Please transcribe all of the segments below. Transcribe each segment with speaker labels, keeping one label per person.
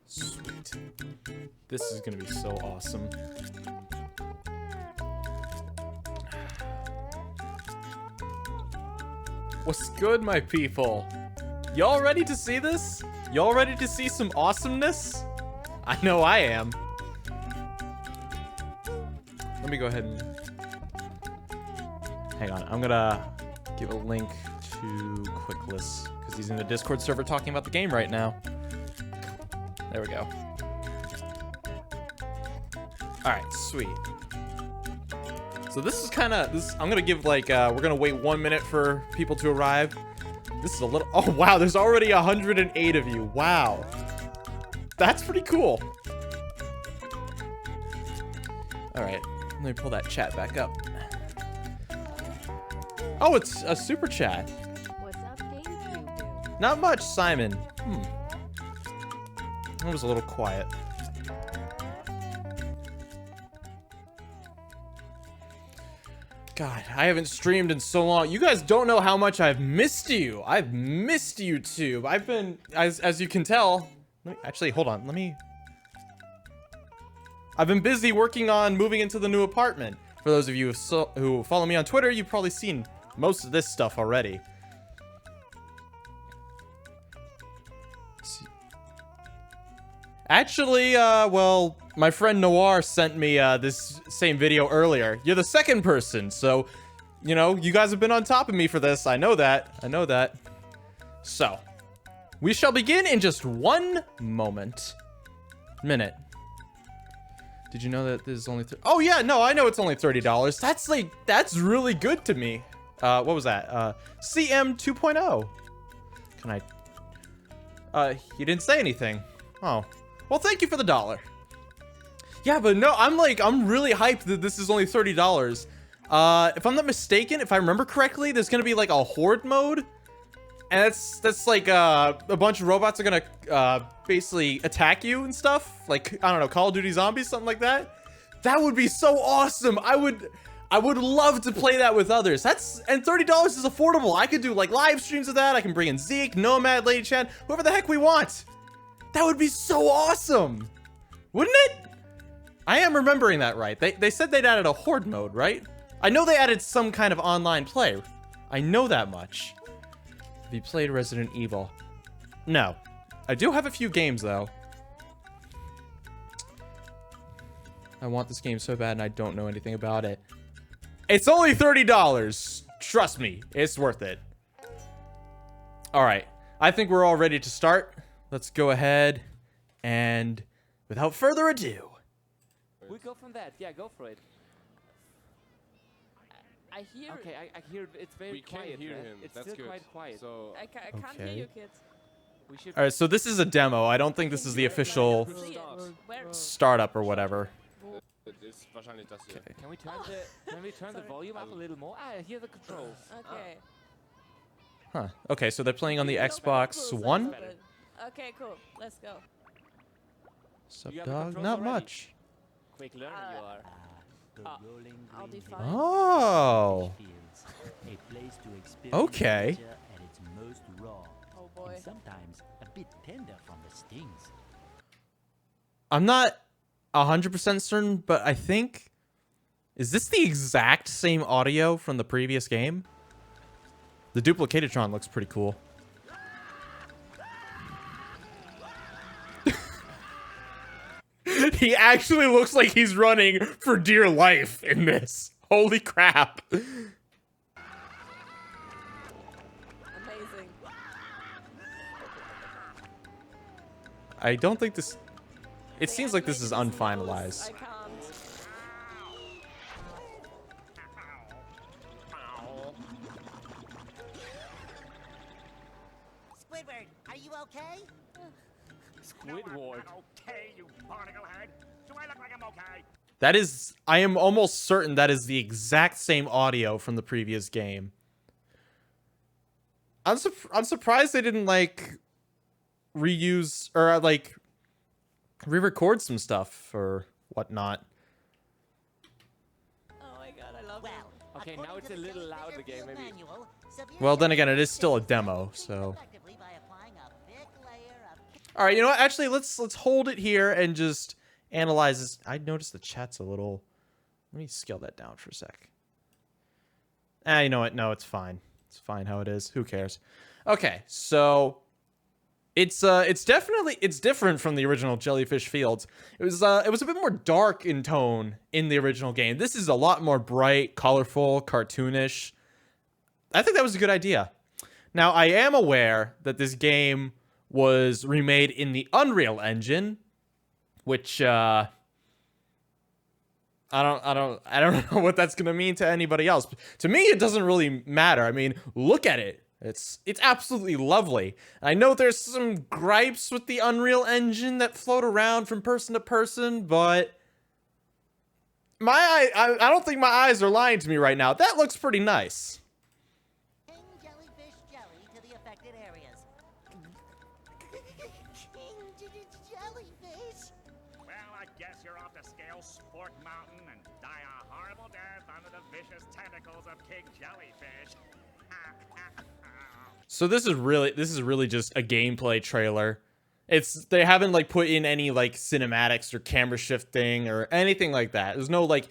Speaker 1: Sweet. This is gonna be so awesome. What's good, my people? Y'all ready to see this? Y'all ready to see some awesomeness? I know I am. Let me go ahead and... Hang on, I'm gonna give a link to Quicklist because he's in the Discord server talking about the game right now. There we go. Alright, sweet. So this is kind of... I'm gonna give like... we're gonna wait 1 minute for people to arrive. This is a little... Oh, wow, there's already 108 of you. Wow. That's pretty cool. Alright, let me pull that chat back up. Oh, it's a super chat.
Speaker 2: What's up, GameCube?
Speaker 1: Not much, Simon. That was a little quiet. God, I haven't streamed in so long. You guys don't know how much I've missed you. I've missed YouTube. I've been, as you can tell. Actually, hold on. I've been busy working on moving into the new apartment. For those of you who follow me on Twitter, you've probably seen most of this stuff already. Actually, well, my friend Noir sent me this same video earlier. You're the second person, so, you know, you guys have been on top of me for this. I know that. I know that. So, we shall begin in just 1 minute. Did you know that this is only... Oh, yeah, no, I know it's only $30. That's, like, that's really good to me. What was that? CM 2.0. Can I... he didn't say anything. Oh. Well, thank you for the $1. Yeah, but no, I'm really hyped that this is only $30. If I'm not mistaken, if I remember correctly, there's gonna be like a horde mode. And that's like a bunch of robots are gonna basically attack you and stuff. Like, I don't know, Call of Duty Zombies, something like that. That would be so awesome. I would love to play that with others. And $30 is affordable. I could do like live streams of that. I can bring in Zeke, Nomad, Lady Chan, whoever the heck we want. That would be so awesome. Wouldn't it? I am remembering that right. They said they'd added a horde mode, right? I know they added some kind of online play. I know that much. Have you played Resident Evil? No. I do have a few games, though. I want this game so bad, and I don't know anything about it. It's only $30. Trust me, it's worth it. All right. I think we're all ready to start. Let's go ahead and, without further ado...
Speaker 3: We go from that. Yeah, go for it.
Speaker 2: I hear.
Speaker 3: Okay, I hear it's very quiet.
Speaker 4: We can't hear him.
Speaker 3: It's
Speaker 4: That's
Speaker 3: still
Speaker 4: good.
Speaker 3: quite quiet.
Speaker 4: So
Speaker 2: I can't hear you, kids.
Speaker 3: we should.
Speaker 1: All right, so this is a demo. I don't think this is the official
Speaker 2: Where?
Speaker 1: startup or whatever.
Speaker 4: it's wahrscheinlich das hier.
Speaker 3: Can we turn the volume up a little more? I hear the controls.
Speaker 2: Okay.
Speaker 1: Huh. Okay, so they're playing on the Xbox One?
Speaker 2: Okay, cool. Let's go.
Speaker 1: Sup,
Speaker 3: You have the
Speaker 1: dog?
Speaker 3: controls
Speaker 1: Not
Speaker 3: already?
Speaker 1: much.
Speaker 3: Quick learner you are.
Speaker 2: I'll be fine.
Speaker 1: Oh. Okay.
Speaker 2: Oh boy.
Speaker 5: Sometimes a bit tender from the stings.
Speaker 1: I'm not 100% certain, but I think... Is this the exact same audio from the previous game? The Duplicatitron looks pretty cool. He actually looks like he's running for dear life in this. Holy crap.
Speaker 2: Amazing.
Speaker 1: I don't think this... It
Speaker 2: They
Speaker 1: seems like this is
Speaker 2: animated his
Speaker 1: unfinalized.
Speaker 2: nose. I can't.
Speaker 5: Squidward, are you okay?
Speaker 3: Squidward.
Speaker 5: Okay, you barnacle head. Do I look like I'm okay?
Speaker 1: That is... I am almost certain that is the exact same audio from the previous game. I'm surprised they didn't, like, reuse... Or, like, re-record some stuff or whatnot.
Speaker 2: Oh my god, I love
Speaker 5: Well,
Speaker 2: it.
Speaker 3: Okay, now it's a little loud again, maybe.
Speaker 1: Well, then again, it is still a demo, so... All right, you know what? Actually, let's hold it here and just analyze this. I noticed the chat's a little. Let me scale that down for a sec. You know what? No, it's fine. It's fine how it is. Who cares? Okay, so it's different from the original Jellyfish Fields. It was a bit more dark in tone in the original game. This is a lot more bright, colorful, cartoonish. I think that was a good idea. Now, I am aware that this game was remade in the Unreal Engine, which I don't know what that's gonna mean to anybody else. To me, it doesn't really matter. I mean, look at it. It's absolutely lovely. I know there's some gripes with the Unreal Engine that float around from person to person, but I don't think my eyes are lying to me right now. That looks pretty nice.
Speaker 6: Jellyfish jelly to the affected areas. Jellyfish.
Speaker 5: Well, I guess you're off to scale Sport Mountain and die a horrible death under the vicious tentacles of King Jellyfish.
Speaker 1: So this is really just a gameplay trailer. They haven't like put in any like cinematics or camera shifting or anything like that. There's no like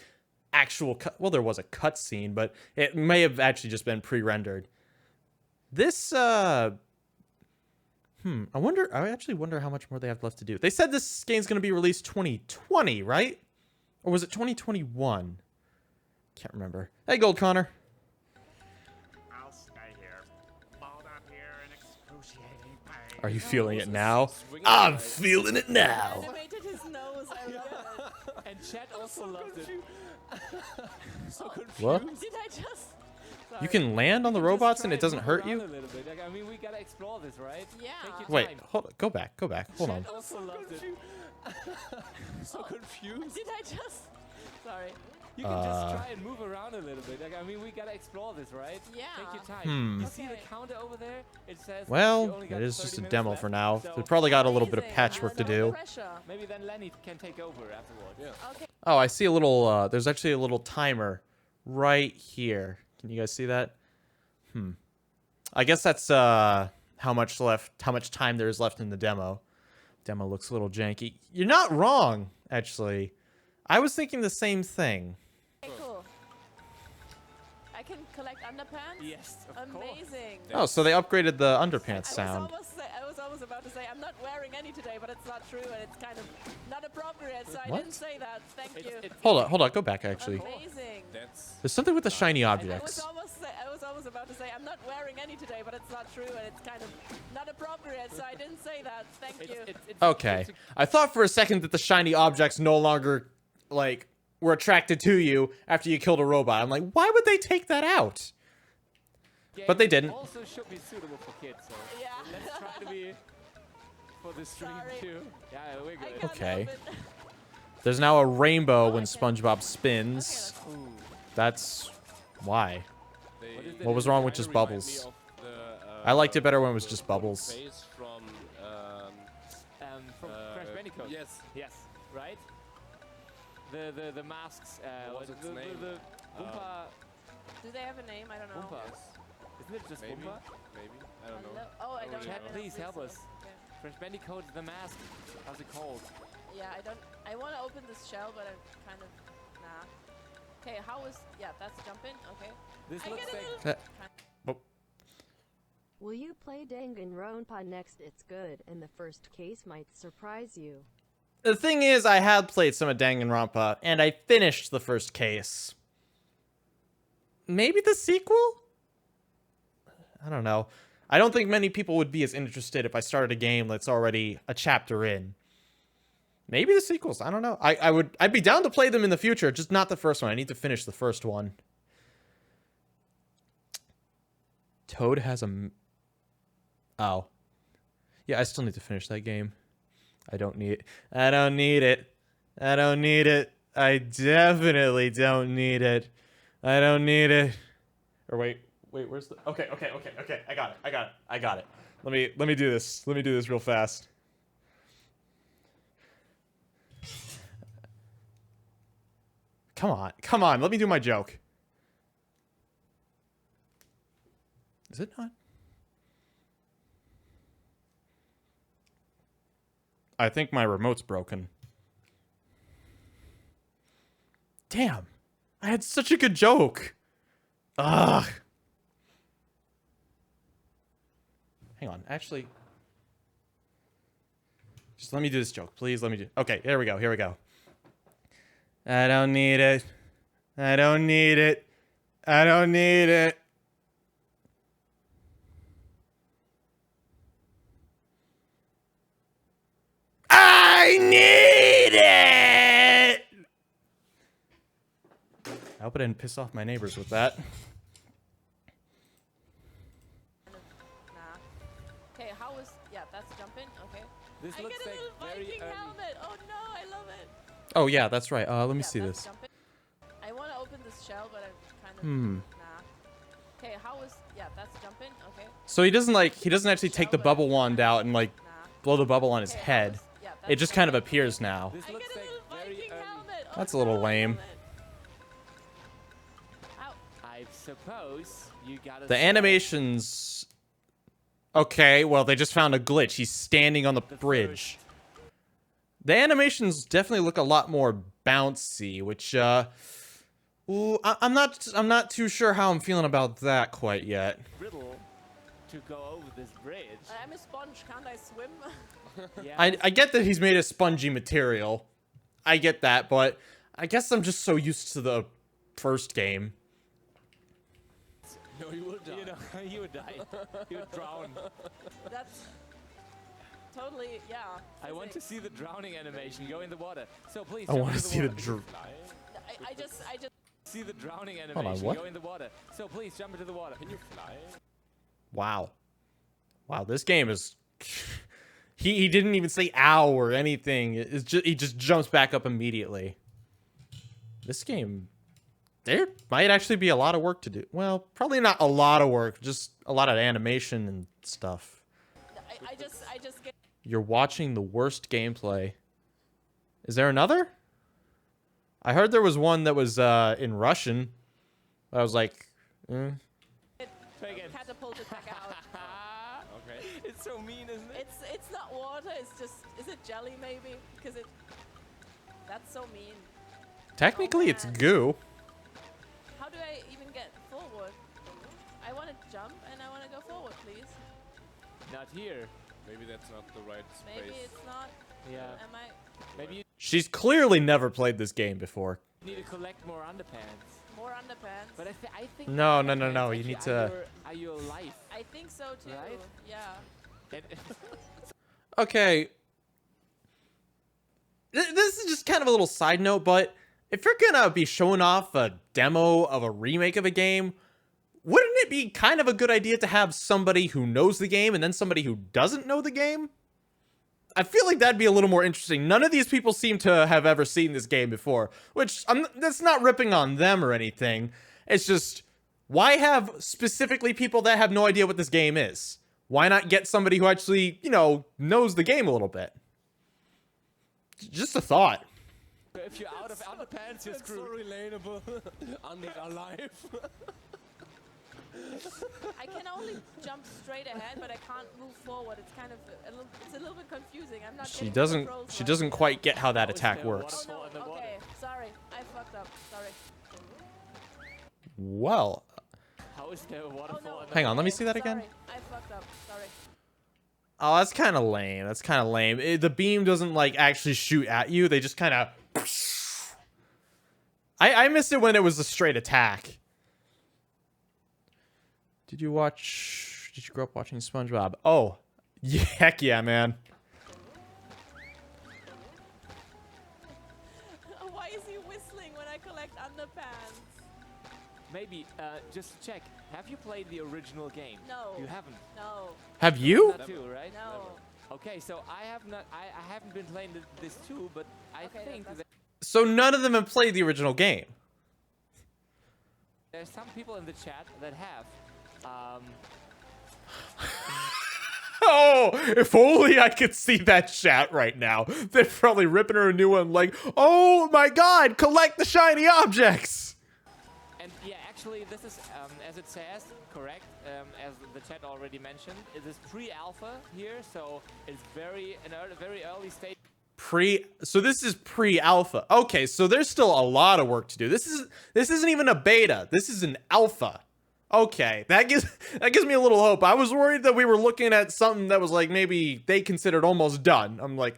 Speaker 1: actual cut. Well, there was a cutscene, but it may have actually just been pre-rendered. This I actually wonder how much more they have left to do. They said this game's going to be released 2020, right? Or was it 2021? Can't remember. Hey, Gold Connor.
Speaker 5: I'll stay here, balled up here in excruciating pain.
Speaker 1: Are you feeling it now? I'm feeling it now.
Speaker 2: Animated his nose. I love it.
Speaker 3: And chat also loved it. So confused.
Speaker 1: What?
Speaker 2: Did I just? Sorry.
Speaker 1: You can land on the robots and it doesn't hurt
Speaker 3: Move
Speaker 1: you?
Speaker 3: around a little bit. Like, I mean, we gotta explore this, right?
Speaker 2: Yeah.
Speaker 3: Take your
Speaker 1: Wait,
Speaker 3: time.
Speaker 1: hold on. Go back. Hold on.
Speaker 3: Chat also loved it. So confused.
Speaker 2: Did I just? Sorry.
Speaker 3: You can just try and move around a little bit. Like, I mean, we gotta explore this, right?
Speaker 2: Yeah.
Speaker 3: Take your time. You see the
Speaker 2: Okay.
Speaker 3: counter over there? It says. you
Speaker 1: Well,
Speaker 3: only
Speaker 1: it
Speaker 3: got
Speaker 1: is
Speaker 3: 30
Speaker 1: just a
Speaker 3: minutes
Speaker 1: demo
Speaker 3: left,
Speaker 1: for now.
Speaker 3: so
Speaker 1: They probably got a little bit of
Speaker 2: Amazing.
Speaker 1: patchwork to
Speaker 2: No
Speaker 1: do.
Speaker 2: pressure.
Speaker 3: maybe then Lenny can take over afterwards. Yeah.
Speaker 2: Okay.
Speaker 1: Oh, I see a little, there's actually a little timer right here. Can you guys see that? I guess that's, how much time there is left in the demo. Demo looks a little janky. You're not wrong, actually. I was thinking the same thing.
Speaker 2: Okay, cool. I can collect underpants?
Speaker 3: Yes, of course.
Speaker 2: Amazing.
Speaker 1: Oh, so they upgraded the underpants sound.
Speaker 2: I was almost about to say, I'm not wearing any today, but it's not true, and it's kind of not appropriate, so I
Speaker 1: What?
Speaker 2: didn't say that. Thank you.
Speaker 1: Hold on, go back, actually.
Speaker 2: Amazing.
Speaker 4: That's
Speaker 1: There's something with the shiny
Speaker 2: I was
Speaker 1: objects.
Speaker 2: almost about to say, I'm not wearing any today, but it's not true, and it's kind of not appropriate, so I didn't say that. Thank you.
Speaker 1: Okay. I thought for a second that the shiny objects no longer, like, were attracted to you after you killed a robot. I'm like, why would they take that out? But they didn't.
Speaker 3: Also should be suitable for kids, so
Speaker 2: Yeah.
Speaker 3: let's try to be for the stream
Speaker 2: Sorry.
Speaker 3: too. Yeah, we're
Speaker 2: I
Speaker 3: good.
Speaker 2: can't
Speaker 1: Okay.
Speaker 2: help it.
Speaker 1: There's now a rainbow when
Speaker 2: Okay.
Speaker 1: SpongeBob spins.
Speaker 2: Okay,
Speaker 1: That's why.
Speaker 4: they,
Speaker 1: What was wrong with just bubbles? I liked it better when it was just bubbles.
Speaker 4: Face from
Speaker 3: From Crash Bandicoot.
Speaker 4: yes.
Speaker 3: Yes. Right. The masks.
Speaker 4: What was its
Speaker 3: the
Speaker 4: name?
Speaker 3: Oompa.
Speaker 2: Do they have a name? I don't know.
Speaker 3: Oompa. Isn't it just
Speaker 4: Maybe.
Speaker 3: Oompa?
Speaker 4: Maybe. I don't know.
Speaker 2: Hello? Oh, I don't
Speaker 3: Chat,
Speaker 2: know.
Speaker 3: please
Speaker 2: Think
Speaker 3: help
Speaker 2: so.
Speaker 3: us.
Speaker 2: Okay.
Speaker 3: Crash Bandicoot, the mask. How's it called?
Speaker 2: Yeah, I want to open this shell, but I'm kind of nah. Okay, how is? Yeah, that's jumping. Okay.
Speaker 3: This
Speaker 2: I
Speaker 3: looks
Speaker 2: get a
Speaker 3: like.
Speaker 2: little.
Speaker 7: Will you play Danganronpa next? It's good, and the first case might surprise you.
Speaker 1: The thing is, I had played some of Danganronpa, and I finished the first case. Maybe the sequel? I don't know. I don't think many people would be as interested if I started a game that's already a chapter in. Maybe the sequels. I don't know. I'd be down to play them in the future, just not the first one. I need to finish the first one. Toad has a... Oh. Yeah, I still need to finish that game. I don't need it. I don't need it. I don't need it. I definitely don't need it. I don't need it. Or wait, where's the... Okay. I got it. Let me do this. Let me do this real fast. Come on. Let me do my joke. Is it not? I think my remote's broken. Damn. I had such a good joke. Ugh. Hang on. Actually, just let me do this joke. Please let me do. Okay, here we go. Here we go. I don't need it. I don't need it. I don't need it. I need it! I hope I didn't piss off my neighbors with that.
Speaker 2: Nah. Okay, how is... Yeah, that's jumping. Okay.
Speaker 3: This
Speaker 2: I
Speaker 3: looks
Speaker 2: get a
Speaker 3: like
Speaker 2: little
Speaker 3: very
Speaker 2: Viking
Speaker 3: early.
Speaker 2: helmet. Oh no, I love it.
Speaker 1: Oh yeah, that's right. Let me
Speaker 2: Yeah,
Speaker 1: see
Speaker 2: that's
Speaker 1: this.
Speaker 2: jumping. I want to open this shell, but I'm kind of... Nah. Okay, how is... Yeah, that's jumping. Okay.
Speaker 1: So he doesn't actually take the bubble wand out and like
Speaker 2: Nah.
Speaker 1: blow the bubble on his
Speaker 2: Okay, how
Speaker 1: head.
Speaker 2: is- yeah,
Speaker 1: It
Speaker 2: that's
Speaker 1: just kind of
Speaker 2: jumping.
Speaker 1: appears now.
Speaker 3: This
Speaker 2: I
Speaker 3: looks
Speaker 2: get a
Speaker 3: like
Speaker 2: little
Speaker 3: very
Speaker 2: Viking
Speaker 3: early.
Speaker 2: helmet. Oh,
Speaker 1: That's a little
Speaker 2: no, I
Speaker 1: lame.
Speaker 2: love it. Ow.
Speaker 3: I suppose you gotta.
Speaker 1: The
Speaker 3: say
Speaker 1: animations. Okay, well they just found a glitch. He's standing on the bridge. The animations definitely look a lot more bouncy, which ooh, I'm not too sure how I'm feeling about that quite yet.
Speaker 3: riddle to go over this bridge.
Speaker 2: I'm a sponge. Can't I swim?
Speaker 3: Yeah.
Speaker 1: I get that he's made of spongy material. I get that, but I guess I'm just so used to the first game.
Speaker 4: No, you will die.
Speaker 3: You know, you would die. You would drown.
Speaker 2: That's totally, yeah.
Speaker 3: I want to
Speaker 2: physics.
Speaker 3: see the drowning animation. Go in the water. So please.
Speaker 1: I
Speaker 3: jump
Speaker 1: want to
Speaker 3: into
Speaker 1: see the
Speaker 3: water.
Speaker 2: I just.
Speaker 3: See the drowning
Speaker 1: on,
Speaker 3: animation.
Speaker 1: what?
Speaker 3: Go in the water. So please jump into the water.
Speaker 4: Can you fly?
Speaker 1: Wow. Wow, this game is he didn't even say ow or anything. It's just he just jumps back up immediately. This game, there might actually be a lot of work to do. Well, probably not a lot of work, just a lot of animation and stuff.
Speaker 2: I just get.
Speaker 1: You're watching the worst gameplay. Is there another? I heard there was one that was in Russian. I was like,
Speaker 3: Try again.
Speaker 2: Catapulted back out.
Speaker 4: Okay.
Speaker 3: It's so mean, isn't it?
Speaker 2: It's not water. It's just. Is it jelly maybe? Because it. That's so mean.
Speaker 1: technically it's
Speaker 2: man.
Speaker 1: goo.
Speaker 2: How do I even get forward? I want to jump and I want to go forward, please.
Speaker 3: Not here.
Speaker 4: Maybe that's not the right space.
Speaker 2: Maybe it's not.
Speaker 3: Yeah.
Speaker 2: Am I?
Speaker 3: Maybe you
Speaker 1: She's clearly never played this game before.
Speaker 3: need to collect more underpants.
Speaker 2: More underpants.
Speaker 3: But I think.
Speaker 1: No,
Speaker 3: the
Speaker 1: no, no, no,
Speaker 3: underpants
Speaker 1: you
Speaker 3: actually
Speaker 1: need to-
Speaker 3: Are your life?
Speaker 2: I think so too.
Speaker 3: Right?
Speaker 2: Yeah.
Speaker 3: And-
Speaker 1: Okay. This is just kind of a little side note, but if you're gonna be showing off a demo of a remake of a game, wouldn't it be kind of a good idea to have somebody who knows the game and then somebody who doesn't know the game? I feel like that'd be a little more interesting. None of these people seem to have ever seen this game before, which that's not ripping on them or anything. It's just, why have specifically people that have no idea what this game is? Why not get somebody who actually, you know, knows the game a little bit? Just a thought.
Speaker 3: if you're out of underpants, you're
Speaker 4: It's so
Speaker 3: screwed.
Speaker 4: relatable. Undead alive.
Speaker 2: I can only jump straight ahead, but I can't move forward. It's kind of it's a little bit confusing. I'm not.
Speaker 1: She
Speaker 2: getting the
Speaker 1: doesn't
Speaker 2: controls
Speaker 1: she
Speaker 2: right.
Speaker 1: doesn't quite get how that
Speaker 3: How is
Speaker 1: attack
Speaker 3: there a
Speaker 1: works.
Speaker 2: Oh no.
Speaker 3: in the water.
Speaker 2: Okay. Sorry. I fucked up. Sorry.
Speaker 1: Well,
Speaker 3: How is there a
Speaker 2: Oh
Speaker 3: waterfall?
Speaker 2: no.
Speaker 3: in the
Speaker 1: hang on, let me
Speaker 2: Okay,
Speaker 1: see that again.
Speaker 2: Sorry. I fucked up. Sorry.
Speaker 1: Oh, that's kind of lame. That's kind of lame. The beam doesn't like actually shoot at you. They just kind of. I missed it when it was a straight attack. Did you grow up watching SpongeBob? Oh, yeah, heck yeah, man.
Speaker 2: Why is he whistling when I collect underpants?
Speaker 3: Maybe, just check. Have you played the original game?
Speaker 2: No.
Speaker 3: You haven't.
Speaker 2: No.
Speaker 1: Have you?
Speaker 3: Not too, right?
Speaker 2: No.
Speaker 3: Okay, so I have not. I haven't been playing this too, but I
Speaker 2: Okay,
Speaker 3: think
Speaker 2: that's-
Speaker 3: that
Speaker 1: So none of them have played the original game.
Speaker 3: there's some people in the chat that have.
Speaker 1: Oh, if only I could see that chat right now. They're probably ripping her a new one like, oh my god, collect the shiny objects.
Speaker 3: And yeah, actually, actually, this is, as it says, correct, as the chat already mentioned. It is pre-alpha here, so it's very early stage.
Speaker 1: So this is pre-alpha. Okay, so there's still a lot of work to do. This isn't even a beta. This is an alpha. Okay, that gives me a little hope. I was worried that we were looking at something that was like maybe they considered almost done. I'm like,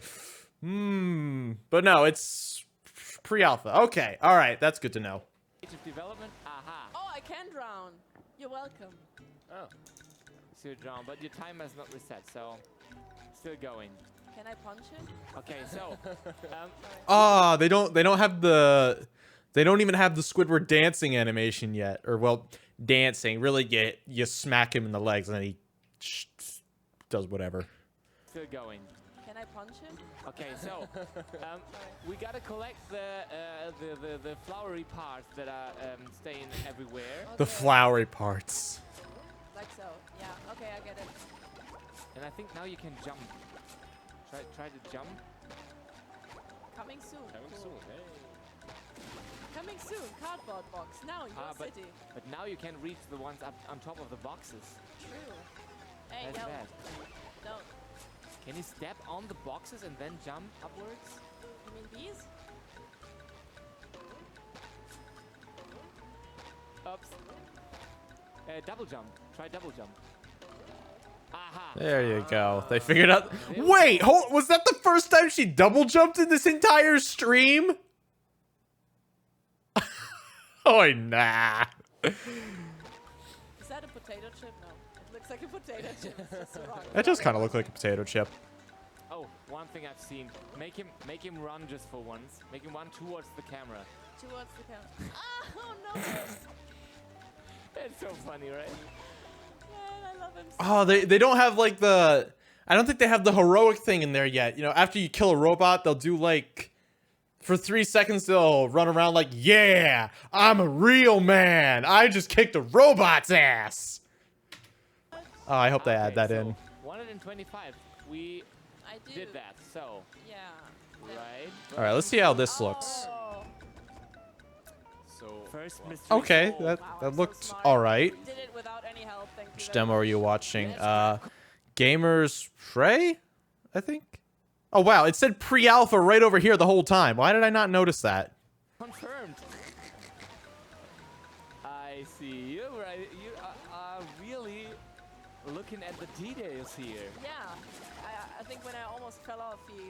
Speaker 1: but no, it's pre-alpha. Okay, all right, that's good to know.
Speaker 3: Stage of development. Aha.
Speaker 2: Oh, I can drown. You're welcome.
Speaker 3: Oh. So drown, but your time has not reset, so still going.
Speaker 2: Can I punch him?
Speaker 3: Okay, so
Speaker 1: Ah, they don't even have the Squidward dancing animation yet, or well, dancing. Really, you smack him in the legs and then he does whatever.
Speaker 3: still going.
Speaker 2: Can I punch him?
Speaker 3: Okay, so we gotta collect the flowery parts that are staying everywhere,
Speaker 1: The flowery parts.
Speaker 2: Like so. Yeah. Okay, I get it.
Speaker 3: and I think now you can jump. Try to jump.
Speaker 2: Coming soon.
Speaker 4: Coming
Speaker 2: Cool.
Speaker 4: soon, hey.
Speaker 2: Coming soon. Cardboard box. Now in your
Speaker 3: but
Speaker 2: city.
Speaker 3: now you can reach the ones up on top of the boxes.
Speaker 2: True. Hey,
Speaker 3: That's
Speaker 2: no.
Speaker 3: bad.
Speaker 2: No.
Speaker 3: Can you step on the boxes and then jump upwards?
Speaker 2: You mean these?
Speaker 3: Oops. Double jump. Try double jump. Aha.
Speaker 1: There you go. They figured out. Wait, was that the first time she double jumped in this entire stream? Oh, nah.
Speaker 2: Is that a potato chip? No. It looks like a potato chip. It's just wrong.
Speaker 1: That does kind of look like a potato chip.
Speaker 3: Oh, one thing I've seen. Make him run just for once. Make him run towards the camera.
Speaker 2: Towards the camera. Ah, oh no.
Speaker 3: It's so funny, right?
Speaker 2: Man, I love him so
Speaker 1: Oh, they don't have like the. I don't think they have the heroic thing in there yet. You know, after you kill a robot, they'll do like. For 3 seconds, they'll run around like, yeah, I'm a real man. I just kicked a robot's ass. Oh, I hope they add that in.
Speaker 3: 125. We
Speaker 2: I do.
Speaker 3: did that, so,
Speaker 2: Yeah.
Speaker 3: right?
Speaker 1: All right, let's see how this looks.
Speaker 2: Oh.
Speaker 4: So,
Speaker 3: First
Speaker 4: well,
Speaker 3: mystery.
Speaker 1: Okay,
Speaker 3: solved.
Speaker 1: that
Speaker 2: Wow, I'm so
Speaker 1: looked
Speaker 2: smart.
Speaker 1: all right.
Speaker 2: Did it without any help. Thank you.
Speaker 1: Which
Speaker 2: very
Speaker 1: demo are
Speaker 2: much.
Speaker 1: you watching? Gamers Frey, I think. Oh wow, it said pre-alpha right over here the whole time. Why did I not notice that?
Speaker 3: Confirmed. I see you. Right, you are really looking at the details here.
Speaker 2: Yeah. I think when I almost fell off, he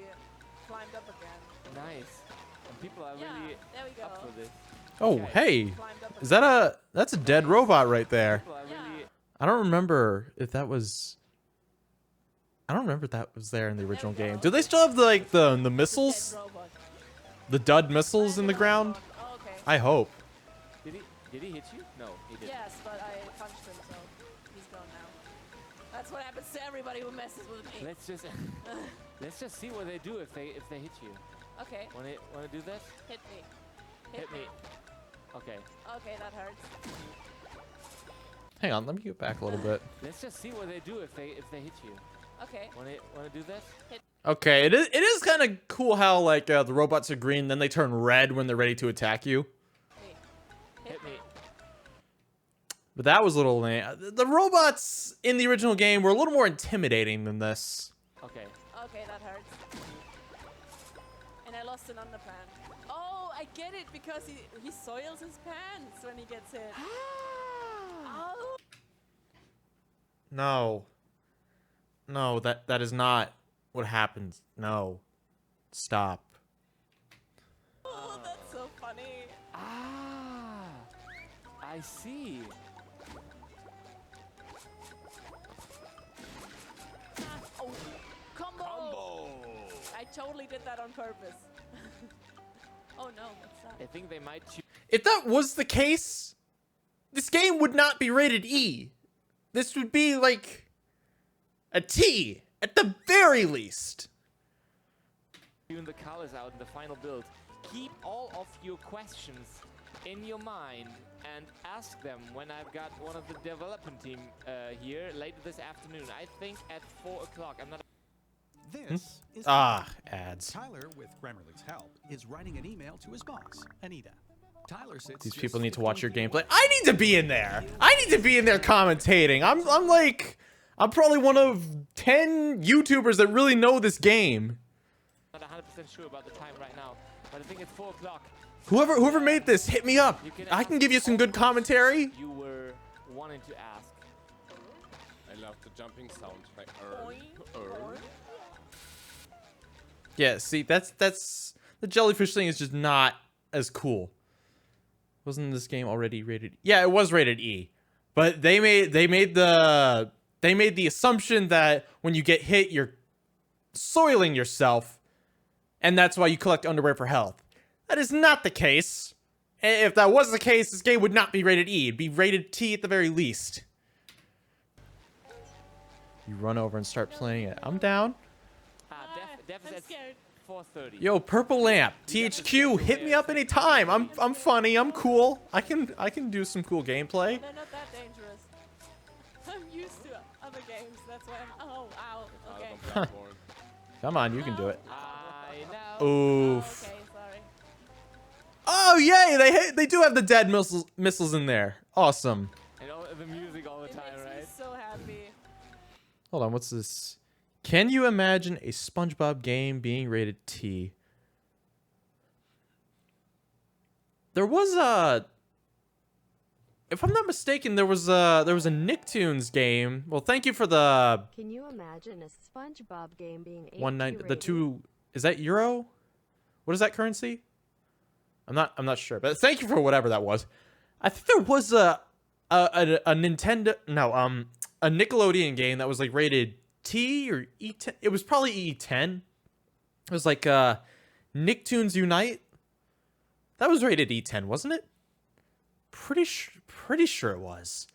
Speaker 2: climbed up again.
Speaker 3: Nice. And people are
Speaker 2: Yeah.
Speaker 3: really
Speaker 2: There we go.
Speaker 3: up for this.
Speaker 1: Oh
Speaker 3: Okay.
Speaker 1: hey,
Speaker 2: Climbed up
Speaker 1: is that that's a dead robot right there?
Speaker 3: People are really.
Speaker 1: I don't remember if that was. I don't remember if that was there in the original
Speaker 2: we go.
Speaker 1: game. Do they still have the like the
Speaker 2: Dead
Speaker 1: missiles,
Speaker 2: robot.
Speaker 1: the dud missiles in the ground?
Speaker 2: Oh, okay.
Speaker 1: I hope.
Speaker 3: Did he hit you? No, he didn't.
Speaker 2: Yes, but I punched him, so he's gone now. That's what happens to everybody who messes with me.
Speaker 3: Let's just see what they do if they hit you.
Speaker 2: Okay,
Speaker 3: Wanna do this?
Speaker 2: hit me.
Speaker 3: Hit me. Okay.
Speaker 2: Okay, that hurts.
Speaker 1: Hang on, let me get back a little bit.
Speaker 3: Let's just see what they do if they hit you.
Speaker 2: Okay.
Speaker 3: Wanna do this?
Speaker 1: Okay, it is kind of cool how like the robots are green, then they turn red when they're ready to attack you.
Speaker 2: Me.
Speaker 3: Hit me.
Speaker 1: But that was a little lame. The robots in the original game were a little more intimidating than this.
Speaker 3: Okay.
Speaker 2: Okay, that hurts. And I lost an underpants. Oh, I get it, because he soils his pants when he gets hit. Oh.
Speaker 1: No. No, that is not what happens. No. Stop.
Speaker 2: Oh, that's so funny.
Speaker 3: Ah, I see.
Speaker 2: Oh, combo!
Speaker 4: combo.
Speaker 2: I totally did that on purpose. Oh no, what's
Speaker 3: I
Speaker 2: that?
Speaker 3: think they might choose.
Speaker 1: If that was the case, this game would not be rated E. This would be like a T at the very least.
Speaker 3: Even the colors out in the final build. Keep all of your questions in your mind and ask them when I've got one of the development team here later this afternoon. I think at 4 o'clock. I'm not.
Speaker 8: This is
Speaker 1: Ah, ads.
Speaker 8: Tyler, with Grammarly's help, is writing an email to his boss, Anita. Tyler sits
Speaker 1: These
Speaker 8: just
Speaker 1: people need to watch your
Speaker 8: 15
Speaker 1: gameplay. I need to be in there. I need to be in there commentating. I'm probably one of 10 YouTubers that really know this game.
Speaker 3: Not 100% sure about the time right now, but I think it's 4 o'clock.
Speaker 1: Whoever made this, hit me up. I can give you some good commentary.
Speaker 3: You were wanting to ask.
Speaker 4: I love the jumping sound. Like,
Speaker 1: Yeah, see, that's the jellyfish thing is just not as cool. Wasn't this game already rated? Yeah, it was rated E. But they made the assumption that when you get hit, you're soiling yourself, and that's why you collect underwear for health. That is not the case. If that was the case, this game would not be rated E. It'd be rated T at the very least. You run over and start playing it. I'm down.
Speaker 3: Def
Speaker 2: I'm
Speaker 3: says
Speaker 2: scared.
Speaker 3: 4:30.
Speaker 1: Yo, Purple Lamp, THQ, hit me up anytime. I'm funny. I'm cool. I can do some cool gameplay.
Speaker 2: They're not that dangerous. I'm used to other games. That's why I'm. Oh, ow. Okay.
Speaker 1: Come on, you can do it.
Speaker 3: I know.
Speaker 1: Oof.
Speaker 2: Okay, sorry.
Speaker 1: Oh yay! They do have the dead missiles in there. Awesome.
Speaker 3: And all the music all the
Speaker 2: It
Speaker 3: time,
Speaker 2: makes
Speaker 3: right?
Speaker 2: me so happy.
Speaker 1: Hold on, what's this? Can you imagine a SpongeBob game being rated T? There was a, if I'm not mistaken, there was a Nicktoons game. Well, thank you for the
Speaker 7: Can you imagine a SpongeBob game being
Speaker 1: 190. The
Speaker 7: rated?
Speaker 1: two, is that Euro? What is that currency? I'm not sure, but thank you for whatever that was. I think there was a Nintendo, no, a Nickelodeon game that was like rated T or E10. It was probably E10. It was like Nicktoons Unite. That was rated E10, wasn't it? Pretty sure it was.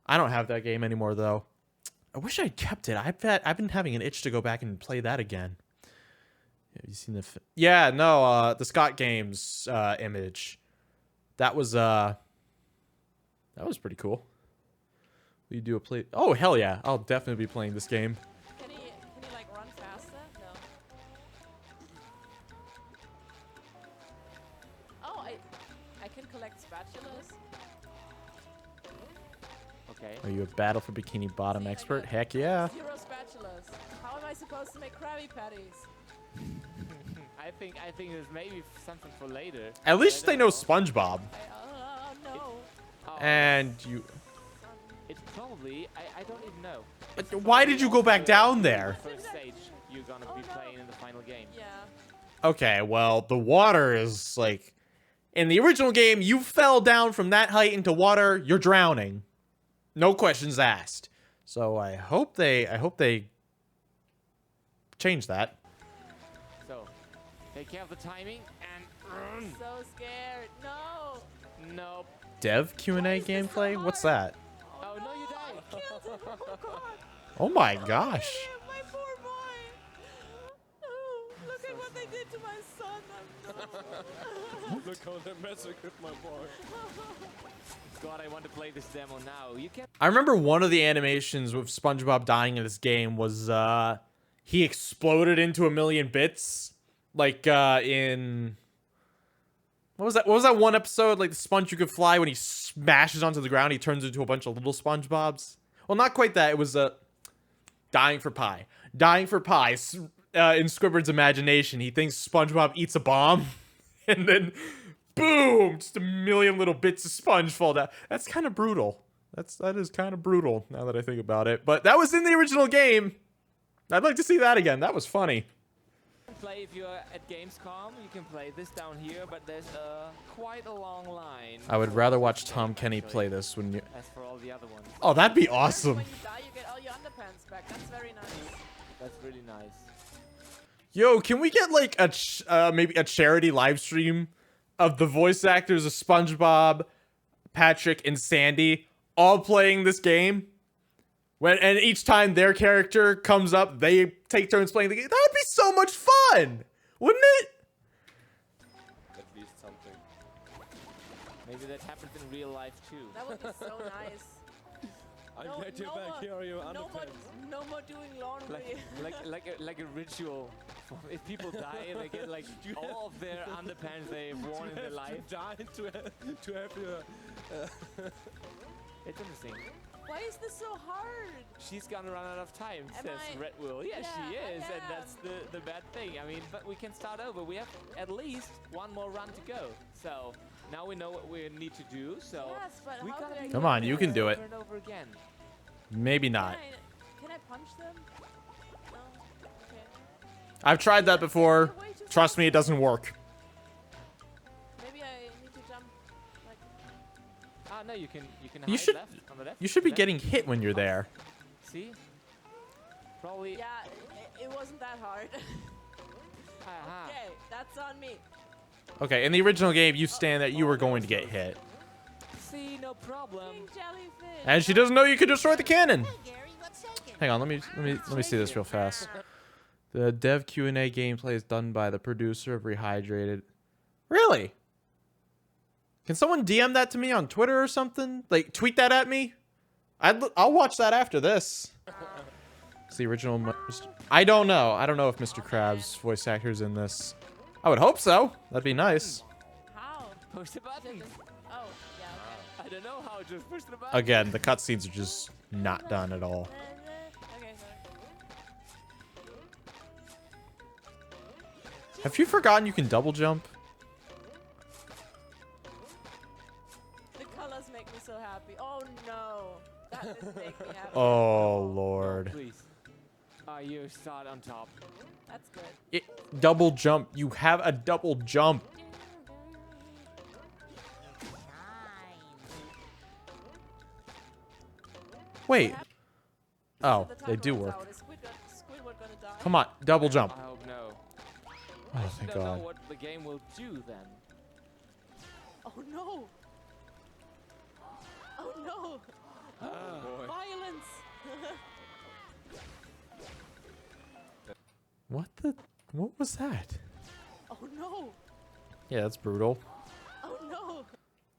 Speaker 1: I don't have that game anymore though. I wish I'd kept it. I've been having an itch to go back and play that again. Have you seen the? Yeah, no. The Scott Games image. That was pretty cool. Will you do a play? Oh hell yeah! I'll definitely be playing this game.
Speaker 2: Can he like run faster? No. Oh, I can collect spatulas.
Speaker 3: Okay.
Speaker 1: Are you a Battle for Bikini Bottom
Speaker 2: See, I
Speaker 1: expert?
Speaker 2: got
Speaker 1: Heck yeah!
Speaker 2: 0 spatulas. How am I supposed to make Krabby Patties?
Speaker 3: I think there's maybe something for later.
Speaker 1: At least
Speaker 3: I
Speaker 1: they
Speaker 3: don't
Speaker 1: know SpongeBob.
Speaker 2: No.
Speaker 3: Oh,
Speaker 1: And you.
Speaker 3: it's probably I don't even know.
Speaker 1: But why did you go back down there?
Speaker 3: First stage you're gonna be
Speaker 2: no.
Speaker 3: playing in the final game.
Speaker 2: Yeah.
Speaker 1: Okay, well, the water is like, in the original game, you fell down from that height into water, you're drowning. No questions asked. So I hope they change that.
Speaker 3: So take care of the timing and
Speaker 2: I'm so scared. No.
Speaker 3: nope.
Speaker 1: Dev Q&A
Speaker 2: Why is this so
Speaker 1: gameplay?
Speaker 2: hard?
Speaker 1: What's that?
Speaker 3: Oh no, you died.
Speaker 2: I killed him. Oh god.
Speaker 1: Oh my gosh.
Speaker 2: My poor boy. Oh, look at what they did to my son.
Speaker 4: Look how they're messing with my boy.
Speaker 3: God, I want to play this demo now. You can.
Speaker 1: I remember one of the animations with SpongeBob dying in this game was he exploded into a million bits. Like in what was that? What was that one episode? Like the sponge you could fly, when he smashes onto the ground, he turns into a bunch of little SpongeBobs. Well, not quite that. It was Dying for Pie. Dying for Pie. In Squidward's imagination, he thinks SpongeBob eats a bomb, and then boom, just a million little bits of sponge fall down. That's kind of brutal. That is kind of brutal now that I think about it. But that was in the original game. I'd like to see that again. That was funny.
Speaker 3: Play if you're at Gamescom. You can play this down here, but there's quite a long line.
Speaker 1: I would rather watch Tom Kenny play this when you.
Speaker 3: As for all the other ones,
Speaker 1: Oh, that'd be awesome.
Speaker 2: When you die, you get all your underpants back. That's very nice.
Speaker 3: that's really nice.
Speaker 1: Yo, can we get like a maybe a charity live stream of the voice actors of SpongeBob, Patrick, and Sandy all playing this game? And each time their character comes up, they take turns playing the game. That would be so much fun, wouldn't it?
Speaker 4: At least something.
Speaker 3: Maybe that happens in real life too.
Speaker 2: That would be so nice.
Speaker 4: I'm
Speaker 2: No,
Speaker 4: glad you're
Speaker 2: no
Speaker 4: back.
Speaker 2: more-
Speaker 4: Here are your
Speaker 2: No more,
Speaker 4: underpants.
Speaker 2: no more doing laundry.
Speaker 3: like a ritual. If people die, they get like all of their underpants they've worn in their life.
Speaker 4: To die to have your...
Speaker 3: It's interesting.
Speaker 2: Why is this so hard?
Speaker 3: She's gonna run out of time,
Speaker 2: Am
Speaker 3: says
Speaker 2: I-
Speaker 3: Red Will. Yeah, she
Speaker 2: Yeah, I
Speaker 3: is, and that's
Speaker 2: am.
Speaker 3: the bad thing. I mean, but we can start over. We have at least one more run to go. So now we know what we need to do. So
Speaker 2: Yes, but
Speaker 3: we
Speaker 2: how
Speaker 3: gotta
Speaker 2: do I
Speaker 3: do
Speaker 1: Come
Speaker 2: get
Speaker 1: on, you
Speaker 2: there?
Speaker 1: can do it.
Speaker 3: over and over again.
Speaker 1: Maybe not.
Speaker 2: Can I punch them? No? Okay.
Speaker 1: I've tried that before. Trust me, it doesn't work.
Speaker 2: Maybe I need to jump like...
Speaker 3: Ah, no, you can hide
Speaker 1: You should-
Speaker 3: left, on the left.
Speaker 1: You should be
Speaker 3: left.
Speaker 1: getting hit when you're there.
Speaker 3: See? Probably.
Speaker 2: Yeah, it wasn't that hard.
Speaker 3: Aha.
Speaker 2: Okay, that's on me.
Speaker 1: Okay, in the original game, you stand that you were going to get hit.
Speaker 3: See, no problem.
Speaker 2: King jellyfish.
Speaker 1: And she doesn't know you can destroy the cannon.
Speaker 6: Hey, Gary, what's shaking?
Speaker 1: Hang on, let me see this real fast. The dev Q&A gameplay is done by the producer of Rehydrated. Really? Can someone DM that to me on Twitter or something? Like, tweet that at me? I'll watch that after this. It's the original... I don't know. I don't know if Mr. Krabs' voice actor is in this. I would hope so. That'd be nice.
Speaker 2: How?
Speaker 3: Push the button.
Speaker 2: Oh, yeah,
Speaker 3: I don't know how. Just push the button.
Speaker 1: Again, the cutscenes are just not done at all.
Speaker 2: okay. Okay, sorry.
Speaker 1: Have you forgotten you can double jump?
Speaker 2: The colors make me so happy. Oh no. That didn't make me happy.
Speaker 1: Oh, Lord.
Speaker 3: Please. You start on top.
Speaker 2: That's good.
Speaker 1: Double jump. You have a double jump. Wait. Oh,
Speaker 2: The
Speaker 1: they
Speaker 2: timer
Speaker 1: do
Speaker 2: runs
Speaker 1: work.
Speaker 2: out. Is Squidward gonna die?
Speaker 1: Come on, double jump.
Speaker 3: I hope no.
Speaker 1: Oh,
Speaker 3: I
Speaker 1: thank
Speaker 3: don't know
Speaker 1: God.
Speaker 3: what the game will do then.
Speaker 2: Oh no. Oh no.
Speaker 4: Oh, boy.
Speaker 2: Violence.
Speaker 1: What was that?
Speaker 2: Oh no.
Speaker 1: Yeah, that's brutal.
Speaker 2: Oh no.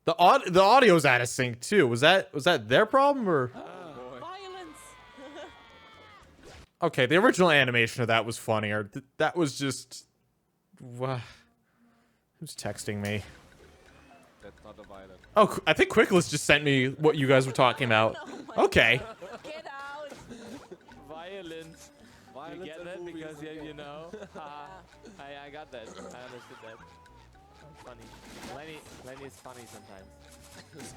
Speaker 1: The audio's out of sync too. Was that their problem or?
Speaker 2: Violence.
Speaker 1: Okay, the original animation of that was funnier. That was just. Who's texting me?
Speaker 4: That's not a violent.
Speaker 1: Oh, I think Quickless just sent me what you guys were talking about. Okay.
Speaker 2: Get out.
Speaker 3: Violence.
Speaker 4: Violence
Speaker 3: You get
Speaker 4: and
Speaker 3: that
Speaker 4: movies
Speaker 3: because
Speaker 4: again.
Speaker 3: you know. I got that. I understood that. Funny. Lenny is funny sometimes.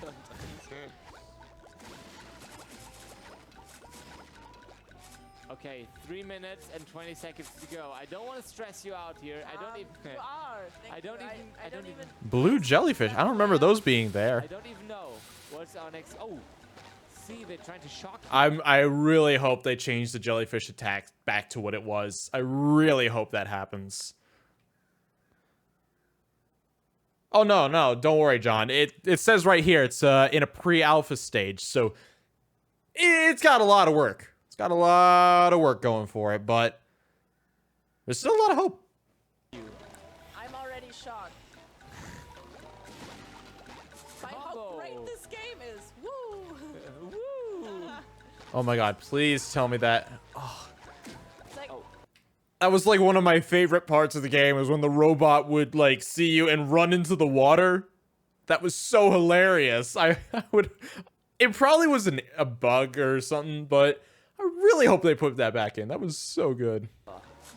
Speaker 3: Okay, 3 minutes and 20 seconds to go. I don't want to stress you out here. I don't even.
Speaker 2: You are. Thank
Speaker 3: I don't
Speaker 2: you.
Speaker 3: even.
Speaker 2: I don't even.
Speaker 1: Blue jellyfish. I don't remember those being there.
Speaker 3: I don't even know what's our next. Oh, see, they're trying to shock you.
Speaker 1: I really hope they change the jellyfish attack back to what it was. I really hope that happens. Oh no, don't worry, John. It says right here it's in a pre-alpha stage, so it's got a lot of work. It's got a lot of work going for it, but there's still a lot of hope.
Speaker 2: I'm already shocked. By how
Speaker 3: Combo.
Speaker 2: great this game is. Woo.
Speaker 3: Woo!
Speaker 1: Oh my God, please tell me that.
Speaker 2: It's like,
Speaker 1: That was like one of my favorite parts of the game was when the robot would like see you and run into the water. That was so hilarious. I would. It probably was a bug or something, but I really hope they put that back in. That was so good.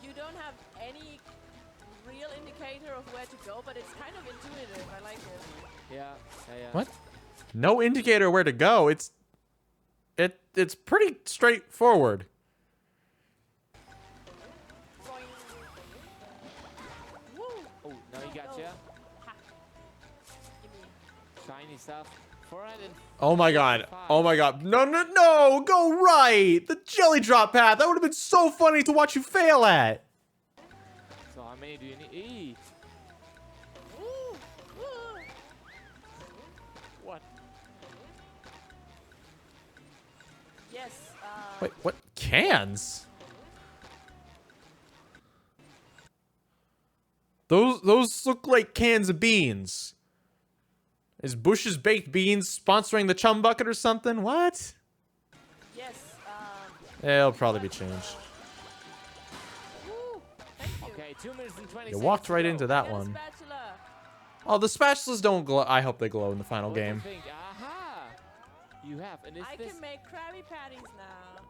Speaker 2: you don't have any real indicator of where to go, but it's kind of intuitive. I like it.
Speaker 3: Yeah.
Speaker 1: What? No indicator where to go. It's pretty straightforward.
Speaker 2: Boing. Woo.
Speaker 3: Oh, now you gotcha.
Speaker 2: Ha. Give me.
Speaker 3: Shiny stuff. 405.
Speaker 1: Oh my God. Oh my God. No. Go right. The jelly drop path. That would have been so funny to watch you fail at.
Speaker 3: So how many do you need? Eee.
Speaker 2: Woo. Woo.
Speaker 3: What?
Speaker 2: Yes.
Speaker 1: Wait, what? Cans? Those look like cans of beans. Is Bush's Baked Beans sponsoring the Chum Bucket or something? What? It'll probably be changed.
Speaker 2: Woo, thank you.
Speaker 3: Okay, 2 minutes and 20
Speaker 1: You
Speaker 3: seconds.
Speaker 1: walked
Speaker 3: to
Speaker 1: right
Speaker 3: go.
Speaker 1: into
Speaker 2: I
Speaker 1: that
Speaker 2: got a
Speaker 1: one.
Speaker 2: spatula.
Speaker 1: Oh, the spatulas don't glow. I hope they glow in the final
Speaker 3: What do you
Speaker 1: game.
Speaker 3: think? Aha! You have, and is
Speaker 2: I
Speaker 3: this?
Speaker 2: can make Krabby Patties now.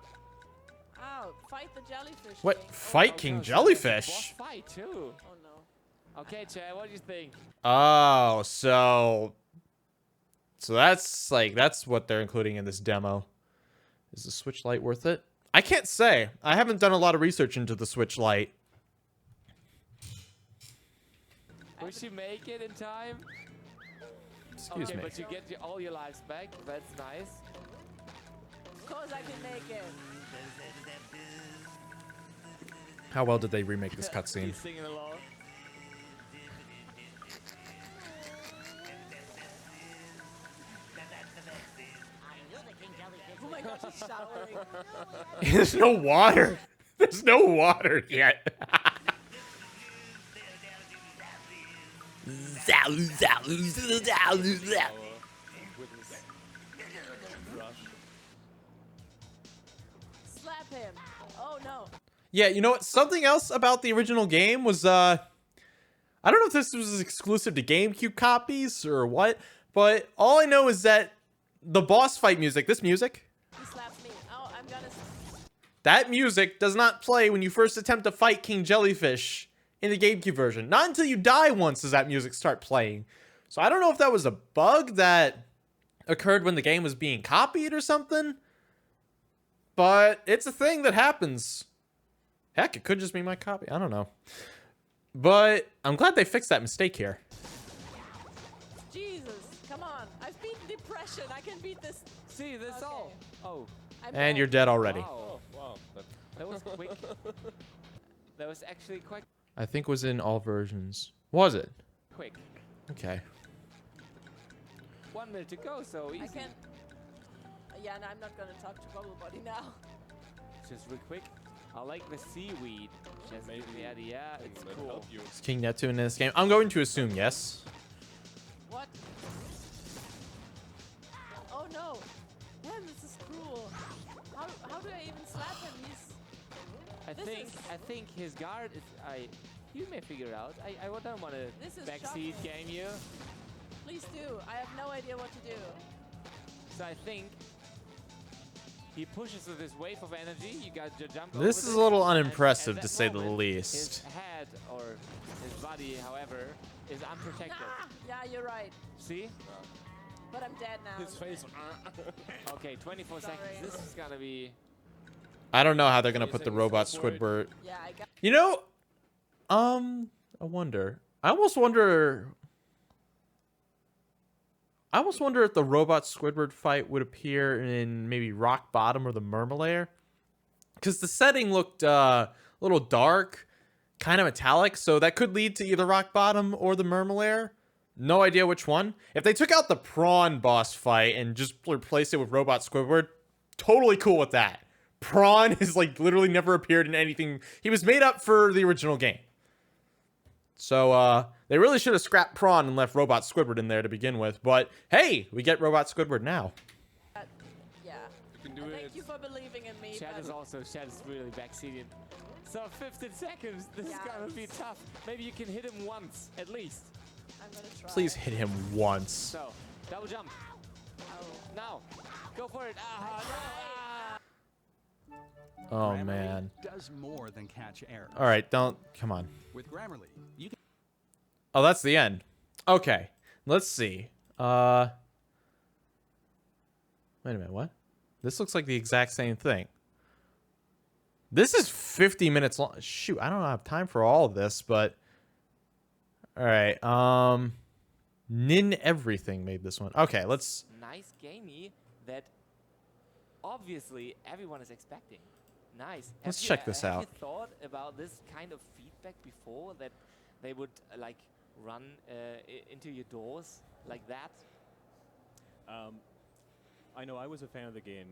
Speaker 2: Ow, fight the jellyfish
Speaker 1: What?
Speaker 2: thing.
Speaker 1: Fight
Speaker 3: Oh,
Speaker 1: King
Speaker 3: no, so there's a
Speaker 1: Jellyfish?
Speaker 3: boss fight too.
Speaker 2: Oh no.
Speaker 3: Okay, Chad, what do you think?
Speaker 1: Oh, so that's what they're including in this demo. Is the Switch Lite worth it? I can't say. I haven't done a lot of research into the Switch Lite.
Speaker 3: Will she make it in time?
Speaker 1: Excuse
Speaker 3: okay,
Speaker 1: me.
Speaker 3: but you get all your lives back. That's nice.
Speaker 2: Of course I can make it.
Speaker 1: How well did they remake this cutscene?
Speaker 3: He's singing along.
Speaker 6: I knew the King Jellyfish
Speaker 2: Oh my gosh, he's showering.
Speaker 1: There's no water. There's no water yet.
Speaker 2: Slap him. Oh no.
Speaker 1: Yeah, you know what? Something else about the original game was, I don't know if this was exclusive to GameCube copies or what, but all I know is that the boss fight music, this music,
Speaker 2: He slaps me. Oh, I'm gonna.
Speaker 1: that music does not play when you first attempt to fight King Jellyfish in the GameCube version. Not until you die once does that music start playing. So I don't know if that was a bug that occurred when the game was being copied or something, but it's a thing that happens. Heck, it could just be my copy. I don't know. But I'm glad they fixed that mistake here.
Speaker 2: Jesus, come on. I've beaten depression. I can beat this.
Speaker 3: See, that's
Speaker 2: Okay.
Speaker 3: all. Oh,
Speaker 2: I'm
Speaker 1: And you're dead already.
Speaker 3: wow.
Speaker 4: Wow.
Speaker 3: That was quick. That was actually quite
Speaker 1: I think it was in all versions. Was it?
Speaker 3: quick.
Speaker 1: Okay.
Speaker 3: 1 minute to go, so easy.
Speaker 2: I can. Yeah, no, I'm not gonna talk to Bubble Body now.
Speaker 3: Just real quick. I like the seaweed. Just
Speaker 4: Maybe
Speaker 3: the idea. It's
Speaker 4: That'll
Speaker 3: cool.
Speaker 4: help you.
Speaker 1: Is King Neptune in this game? I'm going to assume yes.
Speaker 2: What? Oh no. Man, this is cruel. How do I even slap him? He's. This is-
Speaker 3: I think his guard is. You may figure it out. I don't want
Speaker 2: This
Speaker 3: to
Speaker 2: is
Speaker 3: backseat
Speaker 2: shocking.
Speaker 3: game you.
Speaker 2: Please do. I have no idea what to do.
Speaker 3: So I think he pushes with this wave of energy. You got to jump.
Speaker 1: This
Speaker 3: over
Speaker 1: is
Speaker 3: it,
Speaker 1: a little
Speaker 3: and
Speaker 1: unimpressive,
Speaker 3: at
Speaker 1: to
Speaker 3: that
Speaker 1: say the
Speaker 3: moment,
Speaker 1: least.
Speaker 3: His head or his body, however, is unprotected.
Speaker 2: Ah, yeah, you're right.
Speaker 3: See?
Speaker 2: But I'm dead now.
Speaker 4: His face.
Speaker 3: Okay, 24
Speaker 2: Sorry.
Speaker 3: seconds. This is gonna be.
Speaker 1: I don't know how they're gonna put the
Speaker 4: Amazing
Speaker 1: robot
Speaker 4: support.
Speaker 1: Squidward.
Speaker 2: Yeah, I got.
Speaker 1: You know, I wonder. I almost wonder if the robot Squidward fight would appear in maybe Rock Bottom or the Murmelair, because the setting looked a little dark, kind of metallic, so that could lead to either Rock Bottom or the Murmelair. No idea which one. If they took out the prawn boss fight and just replaced it with robot Squidward, totally cool with that. Prawn has like literally never appeared in anything. He was made up for the original game. So they really should have scrapped Prawn and left Robot Squidward in there to begin with. But hey, we get Robot Squidward now.
Speaker 2: Yeah.
Speaker 4: You can do
Speaker 2: And
Speaker 4: it.
Speaker 2: thank you for believing in me.
Speaker 3: Chad
Speaker 2: but-
Speaker 3: is really backseating. So 15 seconds. This is
Speaker 2: Yeah.
Speaker 3: gonna be tough. Maybe you can hit him once at least.
Speaker 2: I'm gonna try.
Speaker 1: Please hit him once.
Speaker 3: So double jump.
Speaker 2: Oh.
Speaker 3: Now, go for it. Ah, no. Ah.
Speaker 1: Oh
Speaker 8: Grammarly
Speaker 1: man.
Speaker 8: does more than catch errors.
Speaker 1: All right, don't come on.
Speaker 8: With Grammarly, you can
Speaker 1: Oh, that's the end. Okay, let's see. Wait a minute, what? This looks like the exact same thing. This is 50 minutes long. Shoot, I don't have time for all of this, but all right. Nin Everything made this one. Okay, let's.
Speaker 3: Nice gamey that obviously everyone is expecting. Nice.
Speaker 1: Let's
Speaker 3: Have you-
Speaker 1: check this
Speaker 3: have
Speaker 1: out.
Speaker 3: you thought about this kind of feedback before, that they would like run into your doors like that?
Speaker 9: I know I was a fan of the game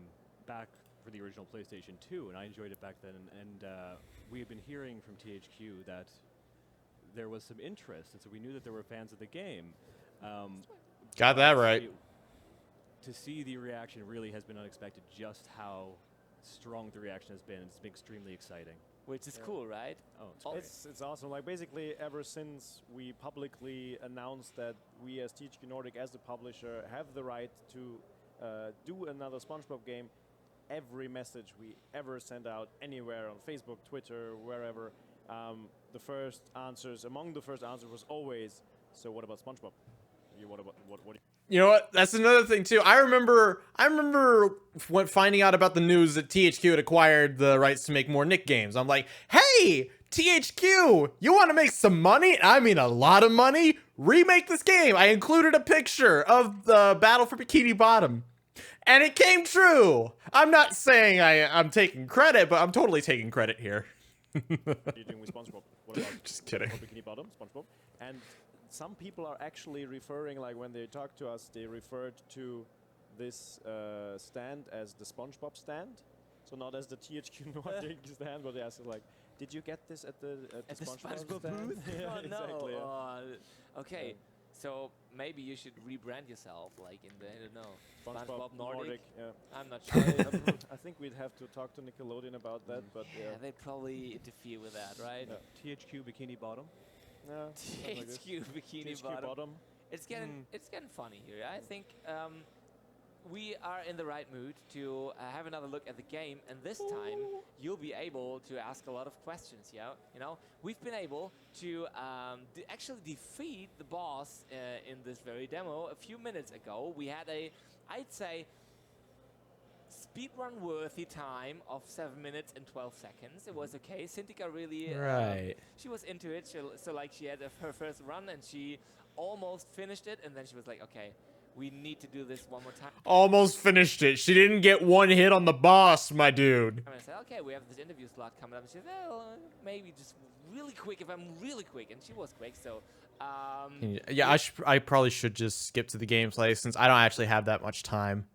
Speaker 9: back for the original PlayStation 2, and I enjoyed it back then. And we had been hearing from THQ that there was some interest, and so we knew that there were fans of the game.
Speaker 1: Got that
Speaker 9: but
Speaker 1: right.
Speaker 9: To see the reaction really has been unexpected. Just how strong the reaction has been. It's been extremely exciting.
Speaker 3: Which is cool, right?
Speaker 9: Oh, it's
Speaker 10: It's awesome. Like basically, ever since we publicly announced that we as THQ Nordic, as the publisher, have the right to do another SpongeBob game, every message we ever send out anywhere on Facebook, Twitter, wherever, among the first answers was always, "So what about SpongeBob? What?
Speaker 1: You know what? That's another thing too. I remember when finding out about the news that THQ had acquired the rights to make more Nick games. I'm like, hey, THQ, you want to make some money? I mean, a lot of money. Remake this game. I included a picture of the Battle for Bikini Bottom, and it came true. I'm not saying I'm taking credit, but I'm totally taking credit here.
Speaker 10: What are you doing with SpongeBob? What about
Speaker 1: Just kidding.
Speaker 10: Bikini Bottom, SpongeBob?" And some people are actually referring, like when they talk to us, they referred to this stand as the SpongeBob stand. So not as the THQ Nordic stand, but they asked like, "Did you get this at the SpongeBob stand?"
Speaker 3: booth?
Speaker 10: Yeah,
Speaker 3: Oh,
Speaker 10: exactly.
Speaker 3: no. Okay, so maybe you should rebrand yourself, like in the, I don't know, SpongeBob Nordic.
Speaker 10: Yeah.
Speaker 3: I'm not sure.
Speaker 10: I think we'd have to talk to Nickelodeon about that, but
Speaker 3: Yeah, they'd probably interfere with that, right?
Speaker 9: THQ Bikini Bottom.
Speaker 10: yeah. something like this.
Speaker 3: THQ Bikini
Speaker 10: THQ
Speaker 3: Bottom. It's getting funny here. I think we are in the right mood to have another look at the game, and this time you'll be able to ask a lot of questions. Yeah, you know, we've been able to actually defeat the boss in this very demo a few minutes ago. We had I'd say, speedrun worthy time of 7 minutes and 12 seconds. It was okay. Cintika really,
Speaker 1: Right.
Speaker 3: she was into it. So like she had her first run and she almost finished it, and then she was like, okay, we need to do this one more time.
Speaker 1: Almost finished it. She didn't get one hit on the boss, my dude.
Speaker 3: And I said, okay, we have this interview slot coming up. And she said, well, maybe just really quick if I'm really quick. And she was quick, so...
Speaker 1: Yeah, I probably should just skip to the gameplay since I don't actually have that much time.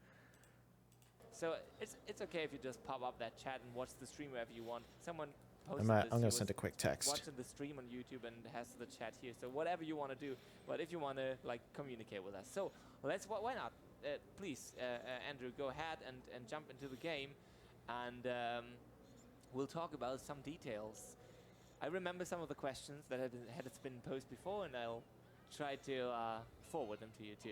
Speaker 3: So it's okay if you just pop up that chat and watch the stream wherever you want. Someone posted
Speaker 1: I'm
Speaker 3: this.
Speaker 1: gonna
Speaker 3: He
Speaker 1: send
Speaker 3: was
Speaker 1: a quick text.
Speaker 3: watching the stream on YouTube and has the chat here. So whatever you want to do, but if you want to like communicate with us, so why not? Please, Andrew, go ahead and jump into the game, and we'll talk about some details. I remember some of the questions that had been posed before, and I'll try to forward them to you too.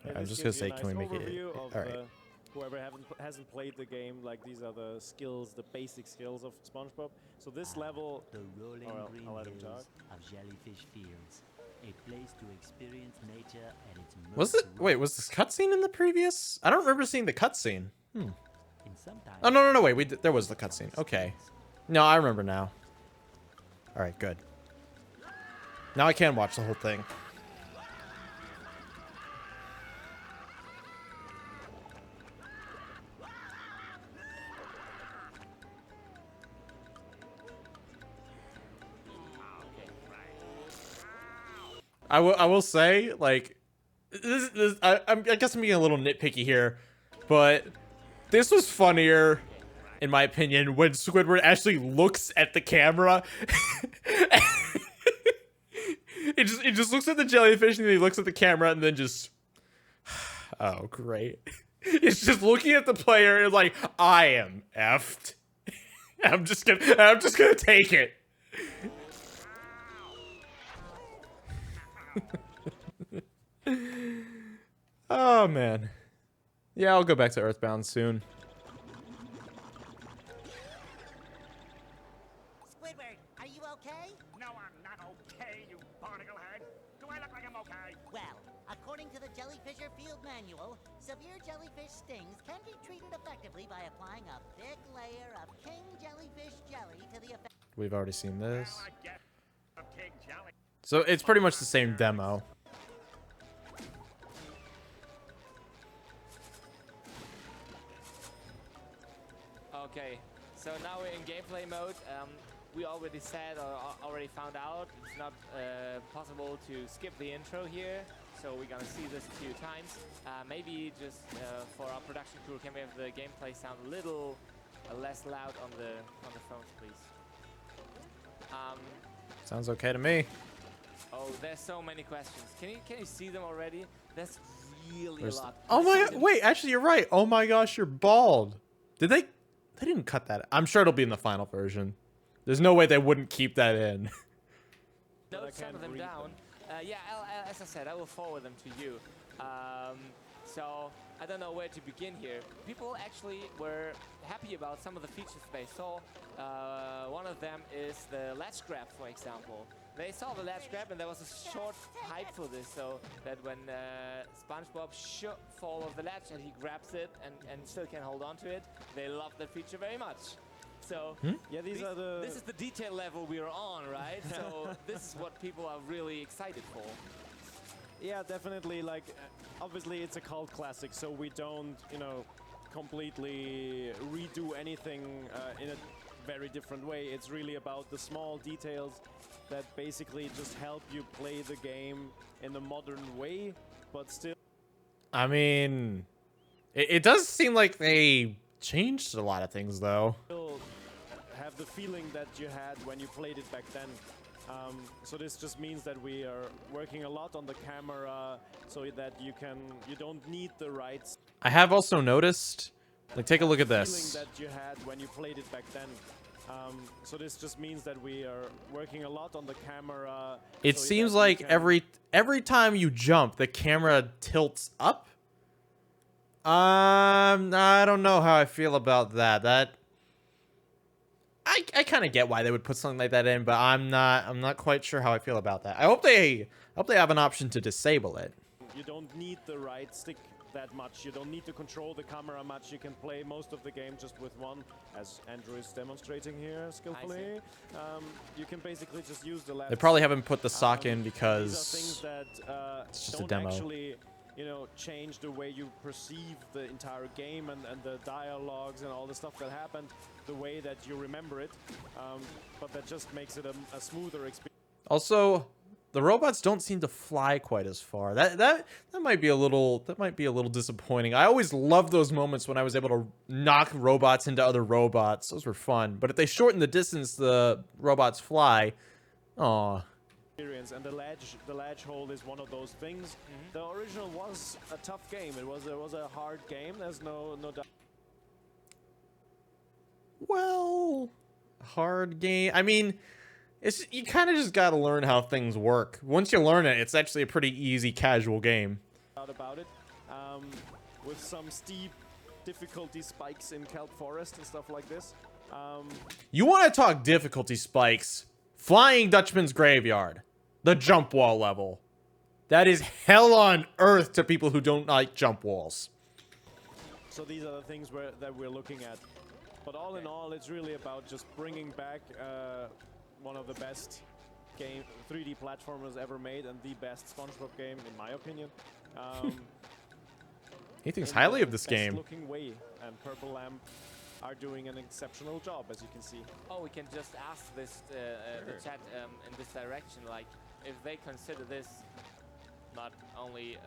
Speaker 10: Yeah,
Speaker 1: I'm
Speaker 10: this
Speaker 1: just
Speaker 10: gives
Speaker 1: gonna
Speaker 10: you a
Speaker 1: say, can we
Speaker 10: nice
Speaker 1: make it?
Speaker 10: overview of,
Speaker 1: All right.
Speaker 10: whoever hasn't played the game, like these are the skills, the basic skills of SpongeBob. So this level,
Speaker 11: The rolling green
Speaker 10: I'll let him
Speaker 11: hills
Speaker 10: talk.
Speaker 11: of Jellyfish Fields, a place to experience nature at its most
Speaker 1: Was it? Wait,
Speaker 11: raw.
Speaker 1: was this cutscene in the previous? I don't remember seeing the cutscene.
Speaker 11: In sometimes
Speaker 1: Oh no! Wait, there was the cutscene. Okay. No, I remember now. All right, good. Now I can watch the whole thing. I will say, like, I guess I'm being a little nitpicky here, but this was funnier, in my opinion, when Squidward actually looks at the camera. It just looks at the jellyfish and then he looks at the camera and then just, oh great. It's just looking at the player and like, I am effed. I'm just gonna take it. Oh man. Yeah, I'll go back to Earthbound soon.
Speaker 6: Squidward, are you okay?
Speaker 5: No, I'm not okay, you barnacle head. Do I look like I'm okay?
Speaker 6: Well, according to the Jellyfisher Field Manual, severe jellyfish stings can be treated effectively by applying a thick layer of king jellyfish jelly to the effect.
Speaker 1: We've already seen this.
Speaker 5: Well, I guess of King Jelly.
Speaker 1: So it's pretty much the same demo.
Speaker 3: Okay, so now we're in gameplay mode. We already said or already found out it's not possible to skip the intro here, so we're gonna see this a few times. Maybe just for our production crew, can we have the gameplay sound a little less loud on the phones, please?
Speaker 1: Sounds okay to me.
Speaker 3: Oh, there's so many questions. Can you see them already? There's really
Speaker 1: There's-
Speaker 3: a lot.
Speaker 1: Oh my,
Speaker 3: I've seen
Speaker 1: wait, actually you're right. Oh my gosh, you're bald. Did they didn't cut that. I'm sure it'll be in the final version. There's no way they wouldn't keep that in.
Speaker 3: note some of them down. Yeah, as I said, I will forward them to you. So I don't know where to begin here. People actually were happy about some of the features they saw. One of them is the latch grab, for example. They saw the latch grab and there was a short hype for this, so that when SpongeBob should fall off the latch and he grabs it and still can hold on to it, they love that feature very much. So
Speaker 10: yeah, these are the.
Speaker 3: this is the detail level we are on, right? So this is what people are really excited for.
Speaker 10: Yeah, definitely. Like, obviously, it's a cult classic, so we don't, you know, completely redo anything in a very different way. It's really about the small details that basically just help you play the game in a modern way, but still.
Speaker 1: I mean, it does seem like they changed a lot of things, though.
Speaker 10: Still have the feeling that you had when you played it back then. So this just means that we are working a lot on the camera so that you don't need the rights.
Speaker 1: I have also noticed, like, take a look at
Speaker 10: Feeling
Speaker 1: this.
Speaker 10: that you had when you played it back then. So this just means that we are working a lot on the camera.
Speaker 1: It
Speaker 10: so
Speaker 1: seems
Speaker 10: that you
Speaker 1: like
Speaker 10: can-
Speaker 1: every time you jump, the camera tilts up. I don't know how I feel about that. I kind of get why they would put something like that in, but I'm not quite sure how I feel about that. I hope they have an option to disable it.
Speaker 10: You don't need the right stick that much. You don't need to control the camera much. You can play most of the game just with one, as Andrew is demonstrating here skillfully. You can basically just use the left.
Speaker 1: They probably haven't put the sock in
Speaker 10: These
Speaker 1: because
Speaker 10: are things that
Speaker 1: it's just a
Speaker 10: don't
Speaker 1: demo.
Speaker 10: actually, you know, change the way you perceive the entire game and the dialogues and all the stuff that happened, the way that you remember it. But that just makes it a smoother experience.
Speaker 1: Also, the robots don't seem to fly quite as far. That might be a little disappointing. I always loved those moments when I was able to knock robots into other robots. Those were fun. But if they shorten the distance the robots fly, aw.
Speaker 10: And the ledge hold is one of those things. The original was a tough game. It was a hard game. There's no doubt.
Speaker 1: Well, hard game. I mean, you kind of just got to learn how things work. Once you learn it, it's actually a pretty easy casual game.
Speaker 10: About it, with some steep difficulty spikes in Kelp Forest and stuff like this.
Speaker 1: You want to talk difficulty spikes? Flying Dutchman's Graveyard, the jump wall level. That is hell on earth to people who don't like jump walls.
Speaker 10: So these are the things that we're looking at. But all in all, it's really about just bringing back one of the best 3D platformers ever made and the best SpongeBob game, in my opinion.
Speaker 1: He thinks highly of this game.
Speaker 10: Looking way, and Purple Lamp are doing an exceptional job, as you can see.
Speaker 3: Oh, we can just ask this the chat in this direction, like if they consider this not only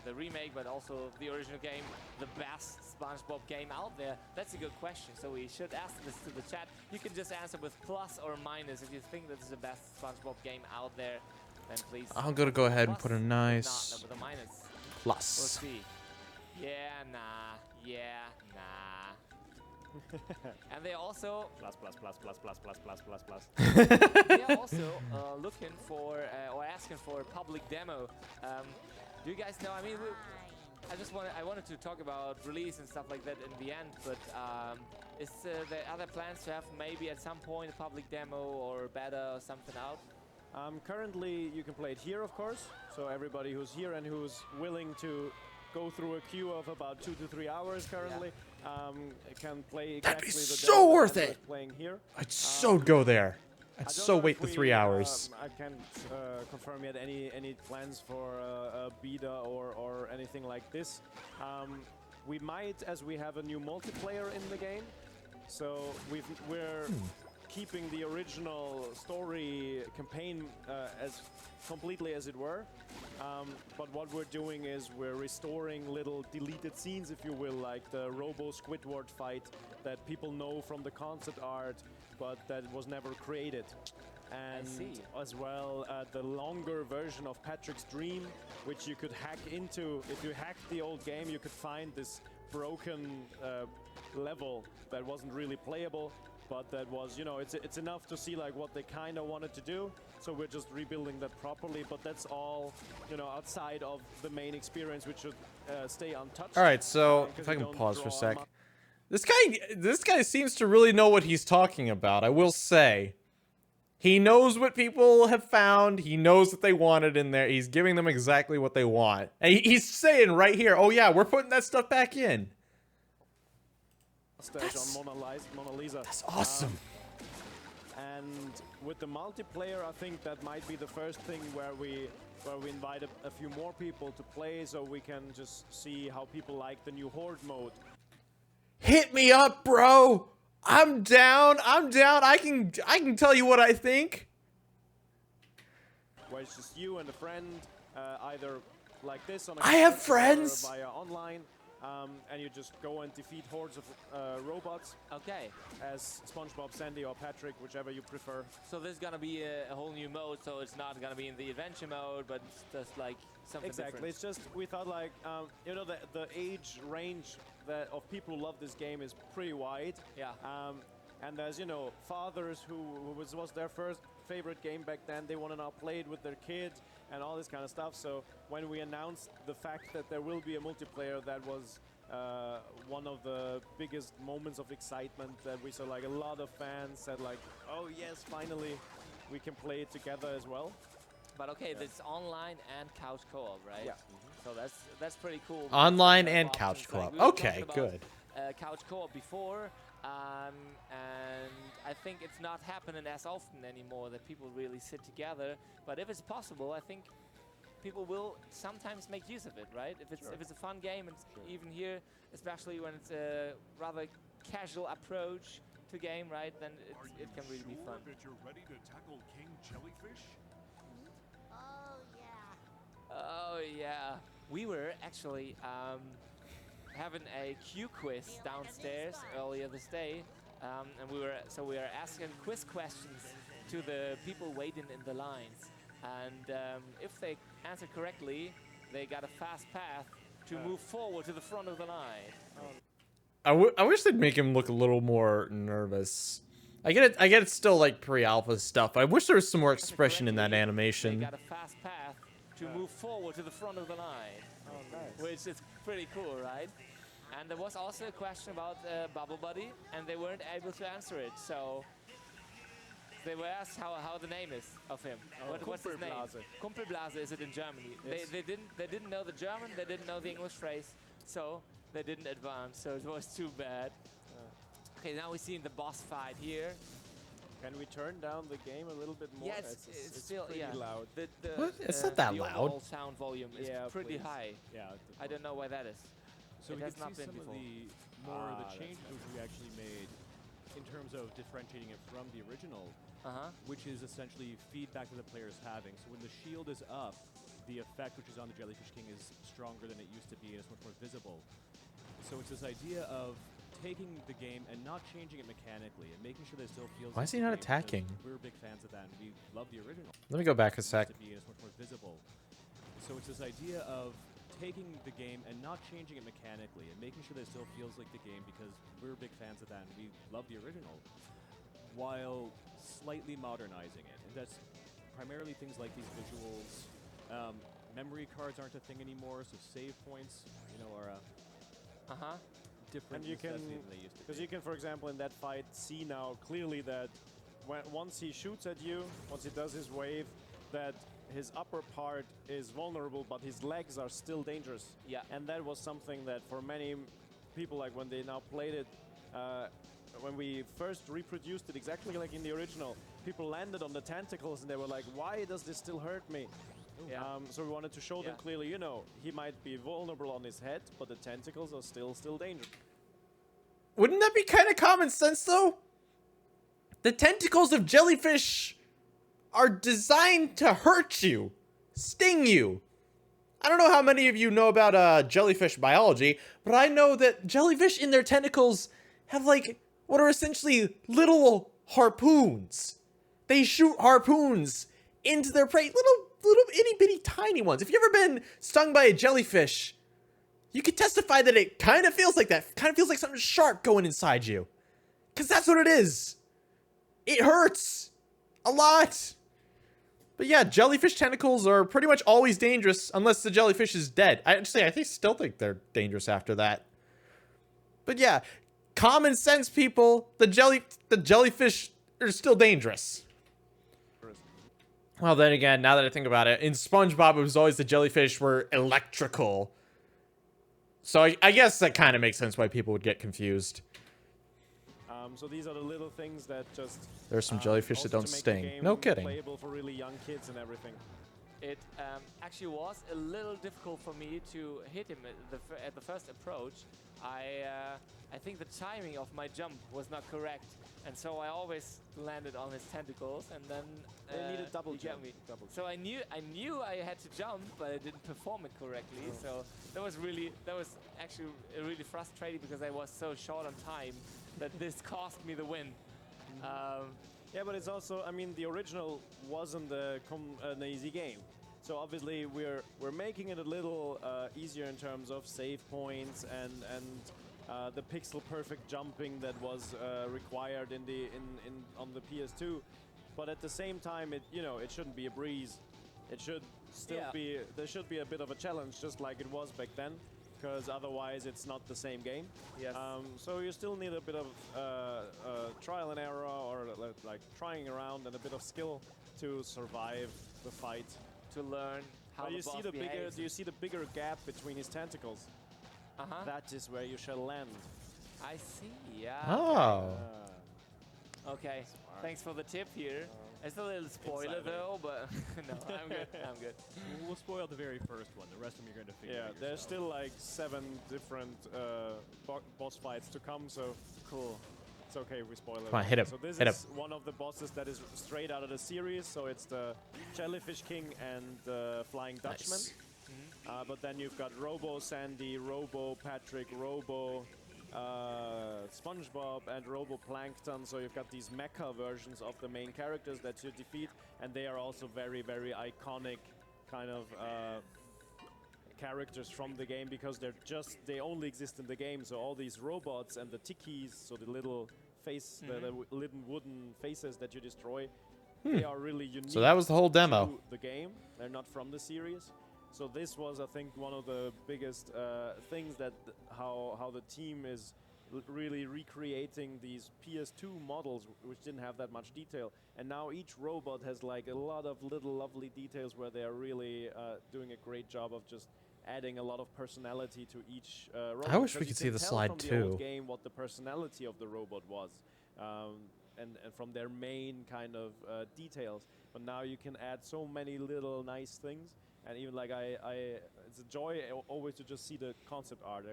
Speaker 3: the remake but also the original game the best SpongeBob game out there. That's a good question, so we should ask this to the chat. You can just answer with plus or minus. If you think this is the best SpongeBob game out there, then please.
Speaker 1: I'm gonna go ahead and put a
Speaker 3: plus.
Speaker 1: nice
Speaker 3: If not, with a minus.
Speaker 1: plus.
Speaker 3: We'll see. Yeah, nah. Yeah, nah. And they also
Speaker 10: plus.
Speaker 3: they are also looking for or asking for a public demo. Do you guys know? I mean, I wanted to talk about release and stuff like that in the end, but is there other plans to have maybe at some point a public demo or beta or something out?
Speaker 10: Currently, you can play it here, of course. So everybody who's here and who's willing to go through a queue of about 2 to 3 hours currently can play exactly
Speaker 1: That'd be
Speaker 10: the
Speaker 1: so
Speaker 10: demo that
Speaker 1: worth
Speaker 10: we're
Speaker 1: it.
Speaker 10: Playing here.
Speaker 1: I'd so go there. I'd
Speaker 10: I don't
Speaker 1: so
Speaker 10: know
Speaker 1: wait
Speaker 10: if
Speaker 1: the
Speaker 10: we,
Speaker 1: 3 hours.
Speaker 10: I can't confirm yet any plans for a beta or anything like this. We might, as we have a new multiplayer in the game. So we're keeping the original story campaign as completely as it were. But what we're doing is we're restoring little deleted scenes, if you will, like the Robo Squidward fight that people know from the concept art, but that was never created. and
Speaker 3: see.
Speaker 10: as well the longer version of Patrick's Dream, which you could hack into. If you hacked the old game, you could find this broken level that wasn't really playable, but that was, you know, it's enough to see like what they kind of wanted to do. So we're just rebuilding that properly, but that's all, you know, outside of the main experience, which should stay untouched.
Speaker 1: All right, so if I can pause for a sec. This guy seems to really know what he's talking about. I will say, he knows what people have found. He knows what they wanted in there. He's giving them exactly what they want. And he's saying right here, "Oh yeah, we're putting that stuff back in."
Speaker 10: That's, on Mona Lisa.
Speaker 1: That's awesome.
Speaker 10: And with the multiplayer, I think that might be the first thing where we invite a few more people to play, so we can just see how people like the new Horde mode.
Speaker 1: Hit me up, bro. I'm down. I'm down. I can tell you what I think.
Speaker 10: Where it's just you and a friend, either like this on a
Speaker 1: I have
Speaker 10: couch
Speaker 1: friends.
Speaker 10: or via online, and you just go and defeat hordes of robots.
Speaker 3: Okay.
Speaker 10: As SpongeBob, Sandy, or Patrick, whichever you prefer.
Speaker 3: So there's gonna be a whole new mode, so it's not gonna be in the adventure mode, but it's just like something
Speaker 10: Exactly.
Speaker 3: different.
Speaker 10: It's just, we thought like, you know, the age range of people who love this game is pretty wide.
Speaker 3: Yeah.
Speaker 10: And there's, you know, fathers who was their first favorite game back then. They want to now play it with their kids and all this kind of stuff. So when we announced the fact that there will be a multiplayer, that was one of the biggest moments of excitement that we saw. Like a lot of fans said like, oh yes, finally we can play it together as well.
Speaker 3: But okay, it's online and couch co-op, right?
Speaker 10: Yeah.
Speaker 3: So that's pretty cool.
Speaker 1: Online
Speaker 3: Because,
Speaker 1: and
Speaker 3: options,
Speaker 1: couch
Speaker 3: like,
Speaker 1: co-op.
Speaker 3: we were
Speaker 1: Okay,
Speaker 3: talking
Speaker 1: good.
Speaker 3: about, couch co-op before, and I think it's not happening as often anymore that people really sit together. But if it's possible, I think people will sometimes make use of it, right? If it's a fun game, and even here, especially when it's a rather casual approach to game, right? Then it can really be fun.
Speaker 5: That you're ready to tackle King Jellyfish?
Speaker 6: Oh, yeah.
Speaker 3: Oh yeah, we were actually having a Q quiz downstairs earlier this day, and we were asking quiz questions to the people waiting in the lines, and if they answered correctly, they got a fast path to move forward to the front of the line.
Speaker 1: I wish they'd make him look a little more nervous. I get it's still like pre-alpha stuff. I wish there was some more expression in that animation.
Speaker 3: They got a fast path to move forward to the front of the line.
Speaker 10: Oh, nice.
Speaker 3: Which is pretty cool, right? And there was also a question about Bubble Buddy, and they weren't able to answer it. So they were asked how the name is of him. What's his name? Kumpelblase is it in Germany?
Speaker 10: Yes.
Speaker 3: They didn't know the German, they didn't know the English phrase, so they didn't advance. So it was too bad. Okay, now we're seeing the boss fight here.
Speaker 10: Can we turn down the game a little bit more?
Speaker 3: Yeah, it's still
Speaker 10: pretty loud.
Speaker 1: What? It's not that
Speaker 3: the
Speaker 1: loud.
Speaker 3: overall sound volume is pretty
Speaker 10: please.
Speaker 3: high.
Speaker 9: Yeah.
Speaker 3: I don't know why that is.
Speaker 9: So
Speaker 3: It
Speaker 9: we
Speaker 3: has
Speaker 9: can
Speaker 3: not
Speaker 9: see
Speaker 3: been
Speaker 9: some
Speaker 3: before.
Speaker 9: of the more of the changes which we actually made in terms of differentiating it from the original, which is essentially feedback that the player is having. So when the shield is up, the effect which is on the Jellyfish King is stronger than it used to be, and it's much more visible. So it's this idea of taking the game and not changing it mechanically and making sure that it still feels.
Speaker 1: Why is he not
Speaker 9: the game, because
Speaker 1: attacking?
Speaker 9: We're big fans of that, and we love the original.
Speaker 1: Let me go back a sec.
Speaker 9: To be, and it's much more visible. So it's this idea of taking the game and not changing it mechanically and making sure that it still feels like the game, because we're big fans of that, and we love the original, while slightly modernizing it. And that's primarily things like these visuals. Memory cards aren't a thing anymore, so save points, you know, are different
Speaker 10: And you can,
Speaker 9: necessity than they used to be.
Speaker 10: because you can, for example, in that fight, see now clearly that once he shoots at you, once he does his wave, that his upper part is vulnerable, but his legs are still dangerous.
Speaker 3: Yeah.
Speaker 10: And that was something that for many people, like when they now played it, when we first reproduced it exactly like in the original, people landed on the tentacles and they were like, why does this still hurt me?
Speaker 3: Yeah.
Speaker 10: So we wanted to show them clearly, you know, he might be vulnerable on his head, but the tentacles are still dangerous.
Speaker 1: Wouldn't that be kind of common sense, though? The tentacles of jellyfish are designed to hurt you, sting you. I don't know how many of you know about jellyfish biology, but I know that jellyfish in their tentacles have like what are essentially little harpoons they shoot harpoons into their prey. Little itty bitty tiny ones. If you've ever been stung by a jellyfish, you can testify that it kind of feels like that. Kind of feels like something sharp going inside you. Because that's what it is. It hurts a lot. But yeah, jellyfish tentacles are pretty much always dangerous unless the jellyfish is dead. I still think they're dangerous after that. But yeah, common sense people, the jellyfish are still dangerous. Well, then again, now that I think about it, in SpongeBob, it was always the jellyfish were electrical. So I guess that kind of makes sense why people would get confused.
Speaker 10: So these are the little things that just...
Speaker 1: There's some jellyfish that don't sting. No kidding.
Speaker 10: Playable for really young kids and everything.
Speaker 3: It actually was a little difficult for me to hit him at the first approach. I think the timing of my jump was not correct, and so I always landed on his tentacles, and then
Speaker 10: They need a double
Speaker 3: he got
Speaker 10: jump.
Speaker 3: me. So I knew I had to jump, but I didn't perform it correctly. So that was actually really frustrating because I was so short on time that this cost me the win.
Speaker 10: Yeah, but it's also, I mean, the original wasn't an easy game. So obviously we're making it a little easier in terms of save points and the pixel perfect jumping that was required on the PS2. But at the same time, it shouldn't be a breeze. It should still be, there should be a bit of a challenge, just like it was back then, because otherwise it's not the same game.
Speaker 3: Yes.
Speaker 10: So you still need a bit of trial and error, or like trying around, and a bit of skill to survive the fight.
Speaker 3: To learn how
Speaker 10: Do
Speaker 3: the
Speaker 10: you
Speaker 3: boss
Speaker 10: see the bigger?
Speaker 3: behaves.
Speaker 10: Do you see the bigger gap between his tentacles? That is where you shall land.
Speaker 3: I see. Yeah.
Speaker 1: Oh.
Speaker 3: Okay. Thanks for the tip here. It's a little spoiler though, but no, I'm good. I'm good.
Speaker 9: We'll spoil the very first one. The rest of them you're going to figure out
Speaker 10: There's
Speaker 9: yourself.
Speaker 10: still like 7 different boss fights to come, so
Speaker 3: Cool.
Speaker 10: it's okay if we spoil it.
Speaker 1: Come on, hit him.
Speaker 10: So this
Speaker 1: Hit
Speaker 10: is one of the bosses that is straight out of the series. So it's the Jellyfish King and the Flying Dutchman.
Speaker 1: Nice.
Speaker 10: But then you've got Robo Sandy, Robo Patrick, Robo SpongeBob, and Robo Plankton. So you've got these mecha versions of the main characters that you defeat, and they are also very, very iconic kind of characters from the game, because they only exist in the game. So all these robots and the tikis, so the little face, the little wooden faces that you destroy, they are really unique.
Speaker 1: So that was the whole demo.
Speaker 10: To the game. They're not from the series. So this was, I think, one of the biggest things that how the team is really recreating these PS2 models, which didn't have that much detail. And now each robot has like a lot of little lovely details where they are really doing a great job of just adding a lot of personality to each robot.
Speaker 1: I wish we
Speaker 10: Because
Speaker 1: could
Speaker 10: you
Speaker 1: see
Speaker 10: can
Speaker 1: the
Speaker 10: tell
Speaker 1: slide
Speaker 10: from the
Speaker 1: too.
Speaker 10: old game what the personality of the robot was, and from their main kind of details. But now you can add so many little nice things. And even like it's a joy always to just see the concept art.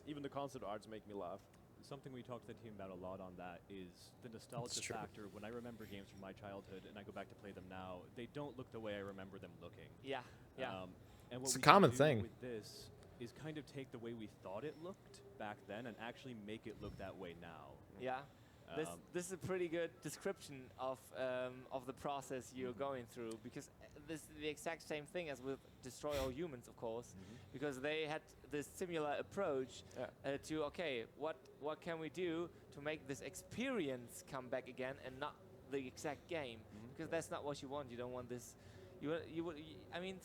Speaker 10: Even the concept arts make me laugh.
Speaker 9: Something we talked to the team about a lot on that is the nostalgia factor. When I remember games from my childhood and I go back to play them now, they don't look the way I remember them looking.
Speaker 3: Yeah. Yeah.
Speaker 9: And what
Speaker 1: It's a
Speaker 9: we
Speaker 1: common
Speaker 9: can do
Speaker 1: thing.
Speaker 9: with this is kind of take the way we thought it looked back then and actually make it look that way now.
Speaker 3: Yeah. This is a pretty good description of the process you're going through, because this is the exact same thing as with Destroy All Humans, of course, because they had this similar approach to, okay, what can we do to make this experience come back again and not the exact game, because that's not what you want. You don't want this. I mean,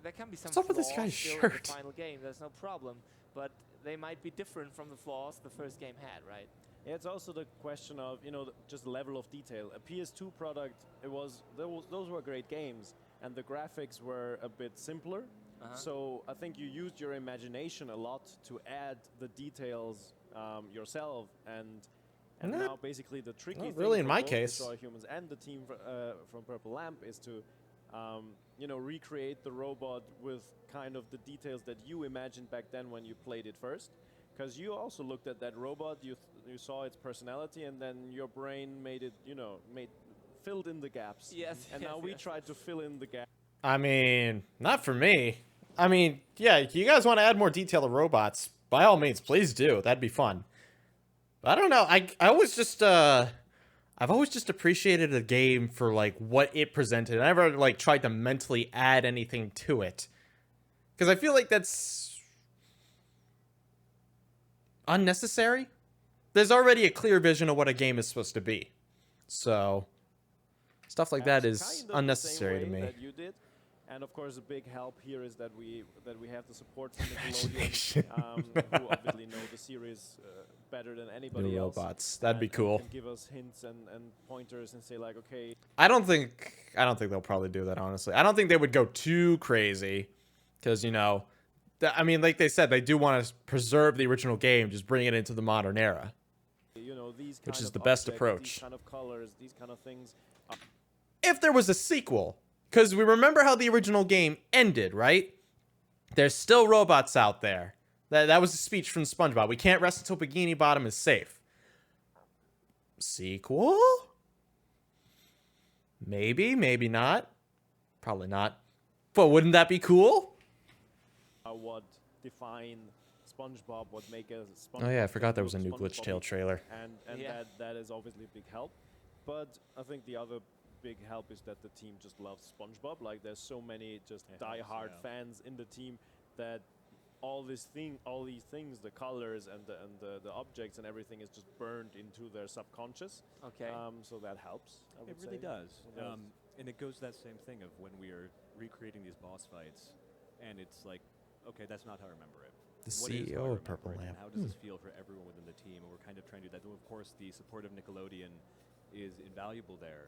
Speaker 3: there can be some
Speaker 1: What's up with this
Speaker 3: flaws
Speaker 1: guy's
Speaker 3: still in
Speaker 1: shirt?
Speaker 3: the final game. There's no problem, but they might be different from the flaws the first game had, right?
Speaker 10: Yeah, it's also the question of, just level of detail. A PS2 product, those were great games, and the graphics were a bit simpler. So I think you used your imagination a lot to add the details yourself, and now basically the tricky thing
Speaker 1: really in
Speaker 10: for
Speaker 1: my
Speaker 10: both
Speaker 1: case.
Speaker 10: Destroy Humans and the team from Purple Lamp is to recreate the robot with kind of the details that you imagined back then when you played it first. Because you also looked at that robot, you saw its personality, and then your brain made it, filled in the gaps.
Speaker 3: Yes.
Speaker 10: And now we tried to fill in the gaps.
Speaker 1: I mean, not for me. I mean, yeah, you guys want to add more detail to robots, by all means, please do. That'd be fun. But I don't know. I always just, I I've always just appreciated the game for like what it presented. I never like tried to mentally add anything to it. Because I feel like that's unnecessary. There's already a clear vision of what a game is supposed to be. So stuff like that is
Speaker 10: kind of
Speaker 1: unnecessary
Speaker 10: the
Speaker 1: to
Speaker 10: same way
Speaker 1: me.
Speaker 10: that you did. And of course, a big help here is that we have the support from Nickelodeon, who obviously know the series better than anybody
Speaker 1: New
Speaker 10: else.
Speaker 1: robots. That'd be
Speaker 10: and
Speaker 1: cool.
Speaker 10: can give us hints and pointers and say like, okay.
Speaker 1: I don't think they'll probably do that, honestly. I don't think they would go too crazy. Because, you know, I mean, like they said, they do want to preserve the original game, just bring it into the modern era.
Speaker 10: You know, these
Speaker 1: which
Speaker 10: kind
Speaker 1: is
Speaker 10: of
Speaker 1: the best
Speaker 10: objects,
Speaker 1: approach.
Speaker 10: These kind of colors, these kind of things.
Speaker 1: If there was a sequel, because we remember how the original game ended, right? There's still robots out there. That was a speech from SpongeBob. We can't rest until Bikini Bottom is safe. Sequel? Maybe, maybe not. Probably not. But wouldn't that be cool?
Speaker 10: What define SpongeBob, what make a SpongeBob.
Speaker 1: Oh yeah, I forgot there was a new
Speaker 10: SpongeBob
Speaker 1: Glitch Tail trailer.
Speaker 10: And
Speaker 3: Yeah.
Speaker 10: that is obviously a big help. But I think the other big help is that the team just loves SpongeBob. Like there's so many just die-hard fans in the team that all these things, the colors and the objects and everything is just burned into their subconscious.
Speaker 3: Okay.
Speaker 10: So that helps. I would
Speaker 9: It really
Speaker 10: say.
Speaker 9: does.
Speaker 10: It does.
Speaker 9: And it goes to that same thing of when we are recreating these boss fights, and it's like, okay, that's not how I remember it.
Speaker 1: The
Speaker 9: What is
Speaker 1: CEO
Speaker 9: how I
Speaker 1: of Purple
Speaker 9: remember it, and
Speaker 1: Lamp.
Speaker 9: How does this feel for everyone within the team? And we're kind of trying to do that. And of course, the support of Nickelodeon is invaluable there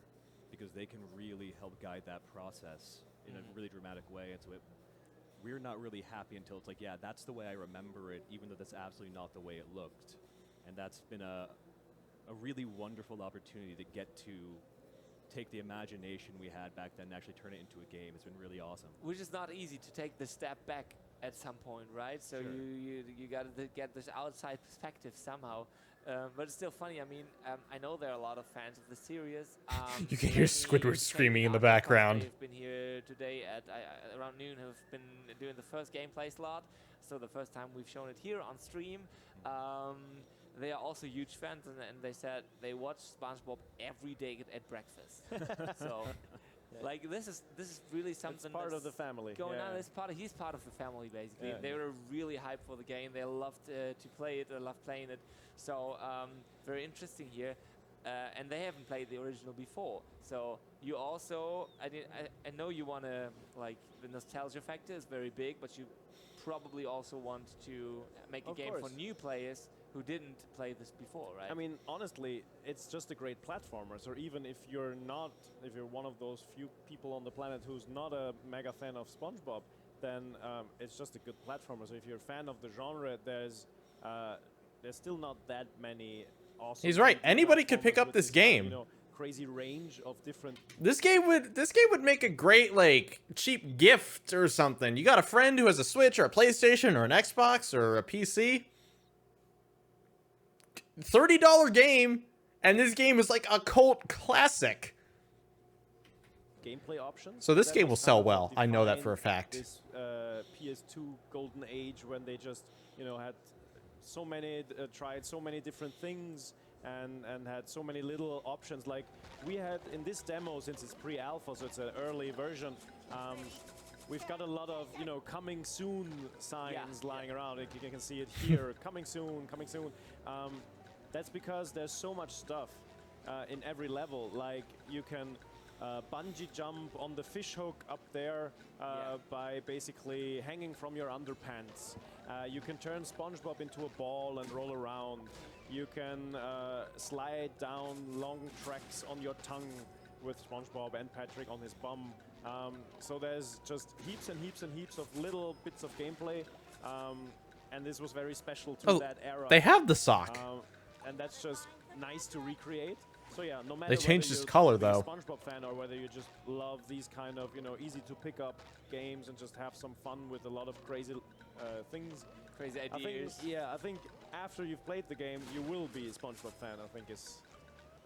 Speaker 9: because they can really help guide that process in a really dramatic way. And so we're not really happy until it's like, yeah, that's the way I remember it, even though that's absolutely not the way it looked. And that's been a really wonderful opportunity to get to take the imagination we had back then and actually turn it into a game. It's been really awesome.
Speaker 3: Which is not easy to take the step back at some point, right? So you got to get this outside perspective somehow. But it's still funny. I mean, I know there are a lot of fans of the series.
Speaker 1: You can hear Squidward screaming in the background.
Speaker 3: They've been here today at around noon. Have been doing the first gameplay slot. So the first time we've shown it here on stream. They are also huge fans, and they said they watch SpongeBob every day at breakfast. So, like this is really something.
Speaker 10: It's part of the family.
Speaker 3: Going on. He's part of the family basically.
Speaker 10: Yeah.
Speaker 3: They were really hyped for the game. They loved to play it. They loved playing it. So very interesting here. And they haven't played the original before. So you also, I know you want to, like, the nostalgia factor is very big, but you probably also want to make a game for new players who didn't play this before, right?
Speaker 10: I mean, honestly, it's just a great platformer. So even if you're one of those few people on the planet who's not a mega fan of SpongeBob, then it's just a good platformer. So if you're a fan of the genre, there's still not that many awesome.
Speaker 1: He's right. Anybody could pick up this game.
Speaker 10: Crazy range of different.
Speaker 1: This game would make a great like cheap gift or something. You got a friend who has a Switch or a PlayStation or an Xbox or a PC. $30 game, and this game is like a cult classic.
Speaker 10: Gameplay options.
Speaker 1: So this
Speaker 10: that
Speaker 1: game will
Speaker 10: was
Speaker 1: sell
Speaker 10: kind of
Speaker 1: well.
Speaker 10: what
Speaker 1: I know that
Speaker 10: defined
Speaker 1: for a fact.
Speaker 10: This PS2 golden age when they just had so many tried so many different things and had so many little options. Like we had in this demo, since it's pre-alpha, so it's an early version. We've got a lot of coming soon signs lying around. Like you can see it here, coming soon, coming soon. That's because there's so much stuff in every level. Like you can bungee jump on the fish hook up there by basically hanging from your underpants. You can turn SpongeBob into a ball and roll around. You can slide down long tracks on your tongue with SpongeBob and Patrick on his bum. So there's just heaps and heaps and heaps of little bits of gameplay. And this was very special to that era.
Speaker 1: They have the sock.
Speaker 10: And that's just nice to recreate. So yeah, no matter
Speaker 1: They changed
Speaker 10: whether
Speaker 1: his
Speaker 10: you're
Speaker 1: color
Speaker 10: a
Speaker 1: though.
Speaker 10: SpongeBob fan or whether you just love these kind of easy to pick up games and just have some fun with a lot of crazy things.
Speaker 3: Crazy ideas.
Speaker 10: I think after you've played the game, you will be a SpongeBob fan. I think is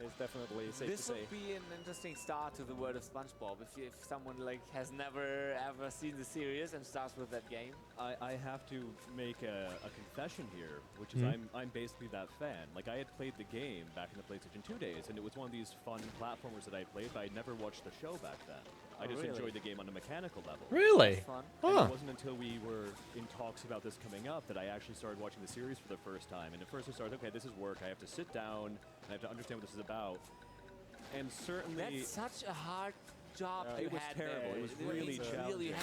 Speaker 10: is definitely safe
Speaker 3: This
Speaker 10: to say.
Speaker 3: would be an interesting start to the world of SpongeBob if someone like has never ever seen the series and starts with that game.
Speaker 9: I have to make a confession here, which is I'm basically that fan. Like, I had played the game back in the PlayStation 2 days, and it was one of these fun platformers that I played, but I never watched the show back then. I just
Speaker 3: really?
Speaker 9: enjoyed the game on a mechanical level.
Speaker 1: Really?
Speaker 3: Fun.
Speaker 9: And
Speaker 1: Huh.
Speaker 9: it wasn't until we were in talks about this coming up that I actually started watching the series for the first time. And at first I started, okay, this is work. I have to sit down, and I have to understand what this is about. And certainly...
Speaker 3: That's such a hard job you
Speaker 9: it was
Speaker 3: had
Speaker 9: terrible.
Speaker 3: there.
Speaker 9: It was really challenging.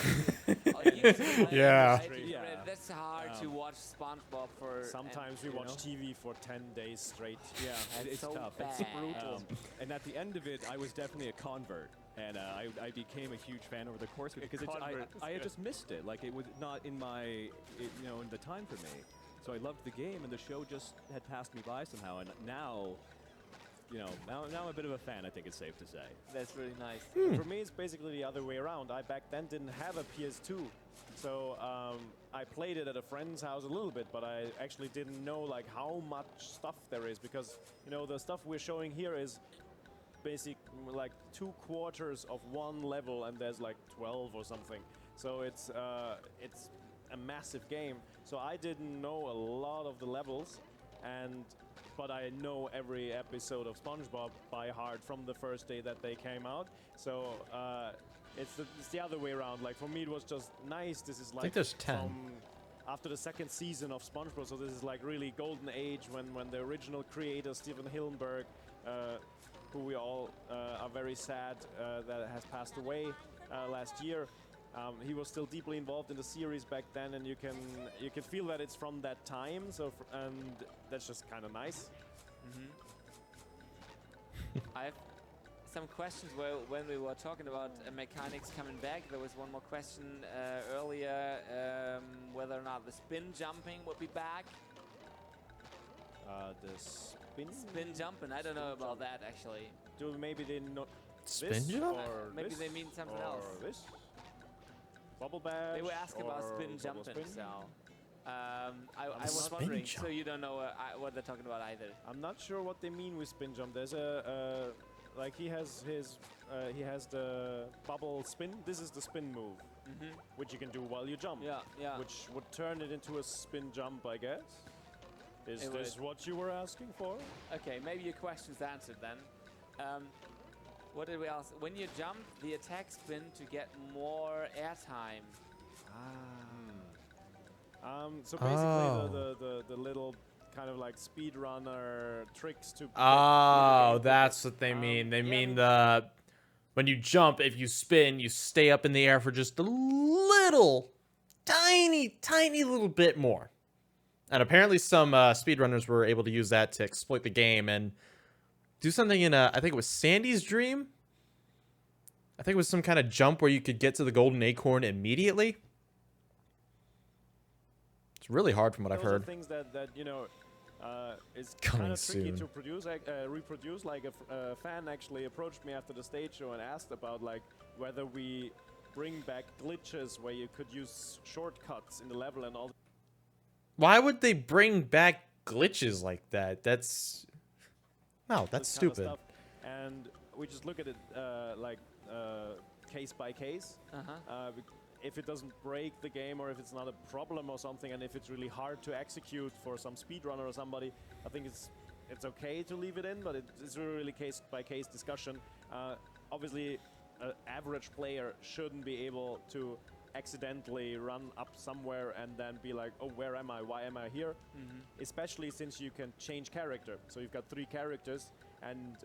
Speaker 1: Yeah.
Speaker 9: Yeah.
Speaker 3: That's hard to watch SpongeBob for.
Speaker 10: Sometimes we
Speaker 3: you
Speaker 10: watch
Speaker 3: know?
Speaker 10: TV for 10 days straight.
Speaker 9: Yeah,
Speaker 3: That's
Speaker 9: it's
Speaker 3: so
Speaker 9: tough.
Speaker 3: bad.
Speaker 9: It's brutal. And at the end of it, I was definitely a convert. And I became a huge fan over the course of it because I had just missed it. Like, it was not in my, in the time for me. So I loved the game, and the show just had passed me by somehow. And now, now I'm a bit of a fan, I think it's safe to say.
Speaker 3: That's really nice.
Speaker 10: For me, it's basically the other way around. I back then didn't have a PS2. So I played it at a friend's house a little bit, but I actually didn't know like how much stuff there is because, the stuff we're showing here is basic like 2/4 of one level and there's like 12 or something. So it's a massive game. So I didn't know a lot of the levels, but I know every episode of SpongeBob by heart from the first day that they came out. So it's the other way around. Like for me, it was just nice. This is like
Speaker 1: I think there's 10.
Speaker 10: After the second season of SpongeBob, so this is like really golden age when the original creator Steven Hillenburg, who we all are very sad that has passed away last year. He was still deeply involved in the series back then, and you can feel that it's from that time. So and that's just kind of nice.
Speaker 3: I have some questions when we were talking about mechanics coming back. There was one more question earlier, whether or not the spin jumping would be back.
Speaker 10: The
Speaker 3: Spin jumping, I don't know about that actually.
Speaker 10: Do maybe they not
Speaker 1: Spin
Speaker 10: this
Speaker 1: jump?
Speaker 10: or
Speaker 3: Maybe
Speaker 10: this
Speaker 3: they mean something
Speaker 10: or
Speaker 3: else.
Speaker 10: This bubble bash.
Speaker 3: They were asking about
Speaker 10: or
Speaker 3: spin
Speaker 10: bubble
Speaker 3: jumping,
Speaker 10: spin?
Speaker 3: so I was
Speaker 1: Spin
Speaker 3: wondering.
Speaker 1: jump.
Speaker 3: So you don't know what they're talking about either.
Speaker 10: I'm not sure what they mean with spin jump. There's like he has the bubble spin. This is the spin move, which you can do while you jump.
Speaker 3: Yeah.
Speaker 10: Which would turn it into a spin jump, I guess. Is
Speaker 3: It
Speaker 10: this what you were asking for?
Speaker 3: Okay, maybe your question's answered then. What did we ask? When you jump, the attack spin to get more airtime.
Speaker 10: So basically the little kind of like speedrunner tricks to.
Speaker 1: Oh, that's what they mean. They mean when you jump, if you spin, you stay up in the air for just a little, tiny little bit more. And apparently some speedrunners were able to use that to exploit the game and do something in I think it was Sandy's Dream. I think it was some kind of jump where you could get to the golden acorn immediately. It's really hard from what I've heard.
Speaker 10: Those are things that is
Speaker 1: Coming
Speaker 10: kind of tricky
Speaker 1: soon.
Speaker 10: to produce, reproduce. Like a fan actually approached me after the stage show and asked about like whether we bring back glitches where you could use shortcuts in the level and all.
Speaker 1: Why would they bring back glitches like that? That's
Speaker 10: this kind of
Speaker 1: stupid.
Speaker 10: stuff. And we just look at it case by case. If it doesn't break the game or if it's not a problem or something, and if it's really hard to execute for some speedrunner or somebody, I think it's okay to leave it in, but it's really case by case discussion. Obviously, an average player shouldn't be able to accidentally run up somewhere and then be like, oh, where am I? Why am I here? Especially since you can change character. So you've got 3 characters and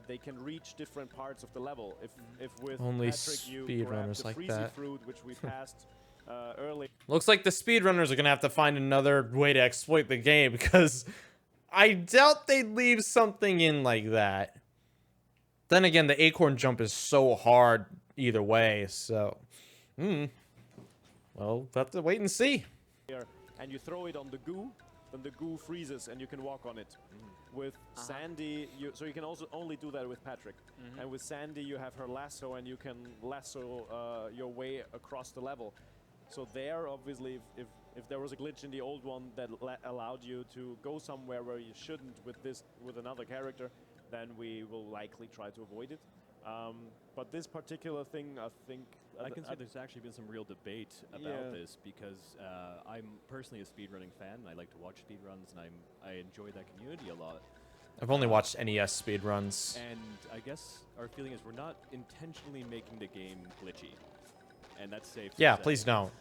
Speaker 10: they can reach different parts of the level. If with
Speaker 1: Only
Speaker 10: Patrick you grab
Speaker 1: speedrunners
Speaker 10: the
Speaker 1: like
Speaker 10: Freezy
Speaker 1: that.
Speaker 10: fruit, which we passed early.
Speaker 1: Looks like the speedrunners are gonna have to find another way to exploit the game because I doubt they'd leave something in like that. Then again, the acorn jump is so hard either way, so well, we'll have to wait and see.
Speaker 10: And you throw it on the goo, then the goo freezes and you can walk on it. With Sandy, so you can also only do that with Patrick. And with Sandy, you have her lasso and you can lasso your way across the level. So there, obviously, if there was a glitch in the old one that allowed you to go somewhere where you shouldn't with another character, then we will likely try to avoid it. But this particular thing, I think...
Speaker 9: I can say there's actually been some real debate about this because I'm personally a speedrunning fan. I like to watch speedruns, and I enjoy that community a lot.
Speaker 1: I've only watched NES speedruns.
Speaker 9: And I guess our feeling is we're not intentionally making the game glitchy. And that's safe to
Speaker 1: Yeah,
Speaker 9: say.
Speaker 1: please don't.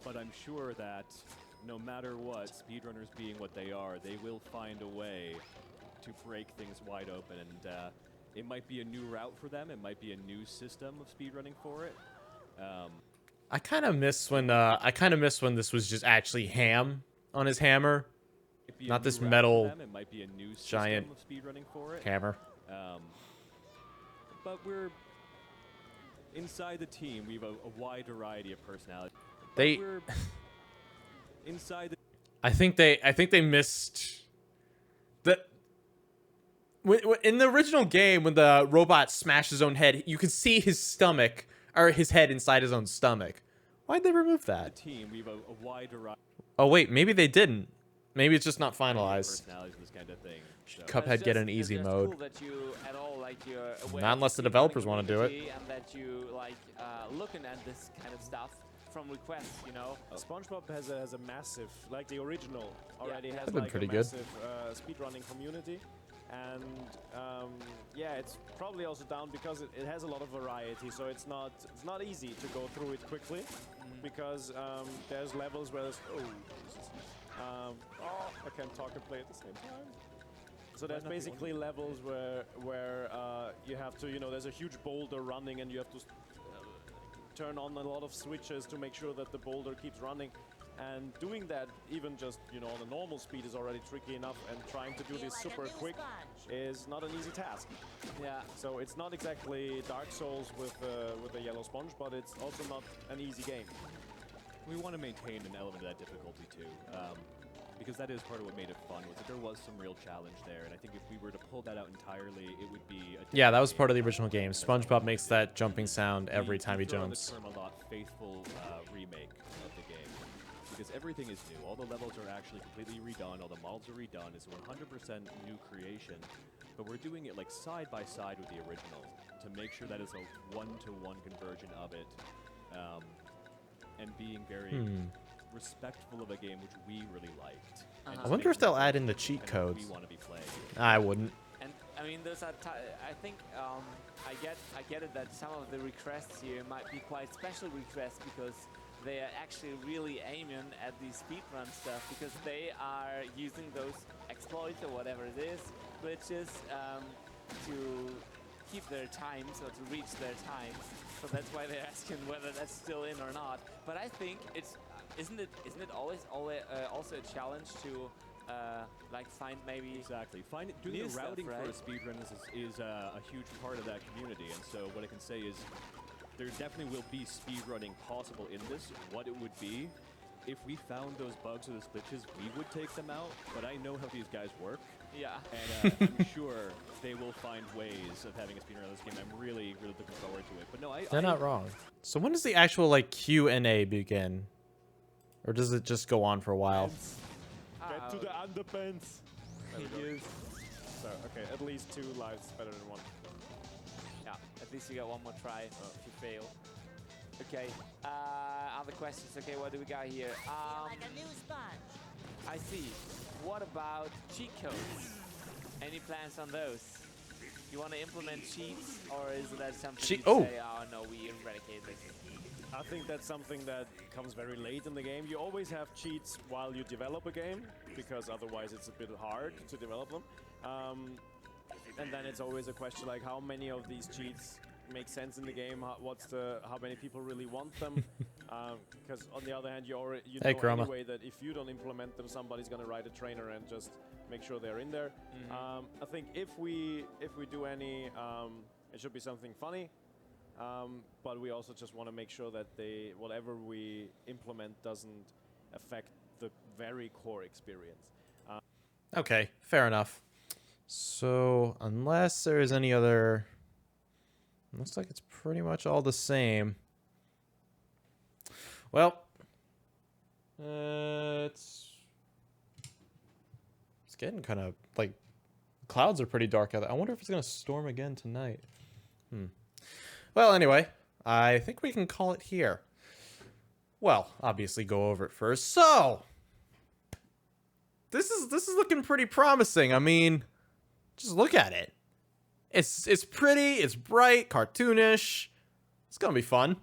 Speaker 9: But I'm sure that no matter what, speedrunners being what they are, they will find a way to break things wide open. And it might be a new route for them. It might be a new system of speedrunning for it.
Speaker 1: I kind of miss when this was just actually ham on his hammer, not this metal
Speaker 9: it might be a new
Speaker 1: giant
Speaker 9: of speedrunning for it.
Speaker 1: hammer.
Speaker 9: But we're inside the team. We have a wide variety of personalities.
Speaker 1: They,
Speaker 9: We're inside the
Speaker 1: I think they missed the. In the original game, when the robot smashed his own head, you could see his stomach or his head inside his own stomach. Why'd they remove that?
Speaker 9: team. We have a wide variety
Speaker 1: Oh wait, maybe they didn't. Maybe it's just not
Speaker 9: of
Speaker 1: finalized.
Speaker 9: personalities, this kind of thing. So.
Speaker 1: Cuphead get an easy mode.
Speaker 3: Cool that you at all like you're aware
Speaker 1: Not
Speaker 3: of
Speaker 1: unless the
Speaker 3: speedrunning
Speaker 1: developers wanna do it.
Speaker 3: community and that you like looking at this kind of stuff from requests, you know.
Speaker 10: SpongeBob has a massive, like the original already has
Speaker 1: That'd been
Speaker 10: like
Speaker 1: pretty
Speaker 10: a
Speaker 1: good.
Speaker 10: massive speedrunning community. And yeah, it's probably also down because it has a lot of variety, so it's not easy to go through it quickly because there's levels where there's I can't talk and play at the same time. So there's basically levels where you have to, there's a huge boulder running and you have to turn on a lot of switches to make sure that the boulder keeps running. And doing that, even just, on a normal speed is already tricky enough, and trying to do this super quick is not an easy task.
Speaker 3: Yeah.
Speaker 10: So it's not exactly Dark Souls with the yellow sponge, but it's also not an easy game.
Speaker 9: We want to maintain an element of that difficulty too, because that is part of what made it fun. Was that there was some real challenge there, and I think if we were to pull that out entirely, it would be.
Speaker 1: Yeah, that was part of the original game. SpongeBob makes that jumping sound every time he
Speaker 9: throw on
Speaker 1: jumps.
Speaker 9: The term a lot faithful remake of the game, because everything is new. All the levels are actually completely redone. All the models are redone. It's 100% new creation, but we're doing it like side by side with the original to make sure that is a one-to-one conversion of it. And being very respectful of a game which we really liked.
Speaker 1: I wonder if they'll add in the cheat codes.
Speaker 9: We want to be playing.
Speaker 1: I wouldn't.
Speaker 3: And I mean, those are. I think I get it that some of the requests here might be quite special requests because they are actually really aiming at the speedrun stuff because they are using those exploits or whatever it is, glitches, to keep their times or to reach their times. So that's why they're asking whether that's still in or not. But I think it's isn't it always also a challenge to like find maybe
Speaker 9: Doing
Speaker 3: new
Speaker 9: the
Speaker 3: stuff,
Speaker 9: routing
Speaker 3: right?
Speaker 9: for a speedrun is a huge part of that community, and so what I can say is there definitely will be speedrunning possible in this. What it would be, if we found those bugs or those glitches, we would take them out, but I know how these guys work.
Speaker 3: Yeah.
Speaker 9: And I'm sure they will find ways of having a speedrun of this game. I'm really, really looking forward to it. But no,
Speaker 1: They're not wrong. So when does the actual Q&A begin? Or does it just go on for a while?
Speaker 10: Get to the underpants. So, okay, at least 2 lives better than 1.
Speaker 3: Yeah, at least you got one more try if you fail. Okay, other questions. Okay, what do we got here?
Speaker 6: Like a new sponge.
Speaker 3: I see. What about cheat codes? Any plans on those? You want to implement cheats, or is that something you say, oh no, we eradicate this?
Speaker 10: I think that's something that comes very late in the game. You always have cheats while you develop a game, because otherwise it's a bit hard to develop them. And then it's always a question like how many of these cheats make sense in the game, how many people really want them. Because on the other hand, you know anyway that if you don't implement them, somebody's going to write a trainer and just make sure they're in there. I think if we do any, it should be something funny. But we also just want to make sure that whatever we implement doesn't affect the very core experience.
Speaker 1: Okay, fair enough. So unless there is any other, looks like it's pretty much all the same. Well, it's getting kind of like Clouds are pretty dark out there. I wonder if it's gonna storm again tonight. Well, anyway, I think we can call it here. Well, obviously go over it first. So, this is looking pretty promising. I mean, just look at it. It's pretty, it's bright, cartoonish. It's gonna be fun.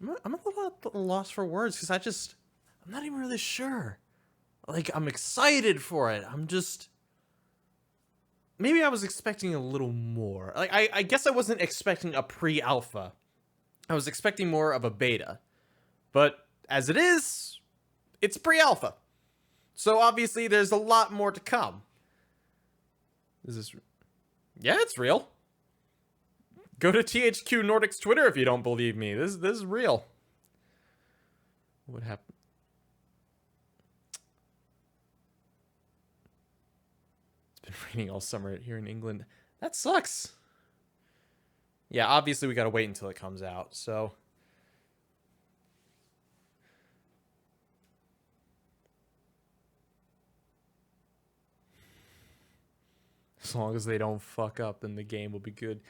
Speaker 1: I'm a little at a loss for words because I'm not even really sure. Like, I'm excited for it. Maybe I was expecting a little more. Like, I guess I wasn't expecting a pre-alpha. I was expecting more of a beta. But as it is, it's pre-alpha. So obviously there's a lot more to come. Is this... Yeah, it's real. Go to THQ Nordic's Twitter if you don't believe me. This is real. What happened? It's been raining all summer here in England. That sucks. Yeah, obviously we gotta wait until it comes out, so... As long as they don't fuck up, then the game will be good.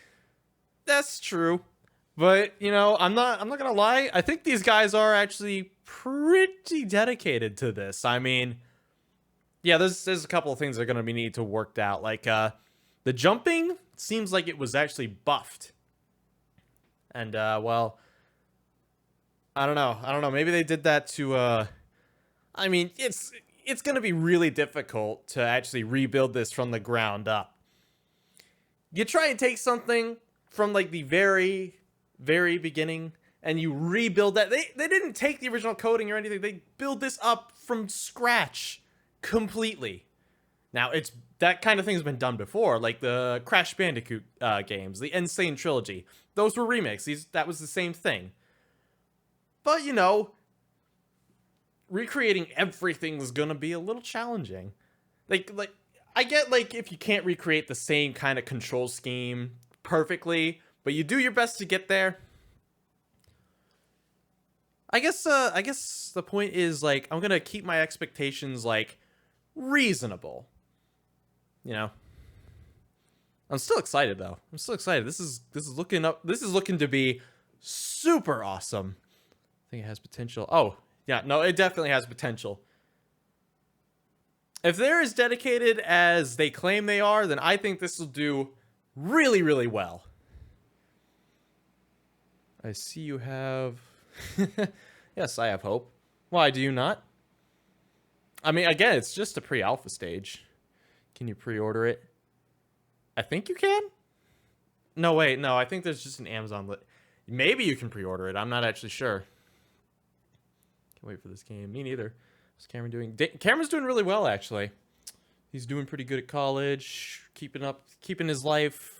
Speaker 1: That's true. But, you know, I'm not gonna lie. I think these guys are actually pretty dedicated to this. I mean, yeah, there's a couple of things that are gonna be need to work out. Like, the jumping seems like it was actually buffed. And, well, I don't know. Maybe they did that to, I mean, it's gonna be really difficult to actually rebuild this from the ground up. You try and take something from, like, the very, very beginning, and you rebuild that. They didn't take the original coding or anything. They build this up from scratch completely. Now, that kind of thing's been done before, like the Crash Bandicoot games, the Insane Trilogy. Those were remakes. That was the same thing. But, you know, recreating everything is gonna be a little challenging. Like I get, like, if you can't recreate the same kind of control scheme perfectly, but you do your best to get there. I guess the point is, like, I'm gonna keep my expectations, like, reasonable. You know, I'm still excited though. I'm still excited. This is looking to be super awesome. I think it has potential. Oh, yeah, no, it definitely has potential. If they're as dedicated as they claim they are, then I think this will do really, really well. I see you have... Yes, I have hope. Why do you not? I mean, again, it's just a pre-alpha stage. Can you pre-order it? I think you can? No, wait, no, I think there's just an Amazon... Maybe you can pre-order it. I'm not actually sure. Can't wait for this game. Me neither. What's Cameron doing? Cameron's doing really well, actually. He's doing pretty good at college, keeping his life.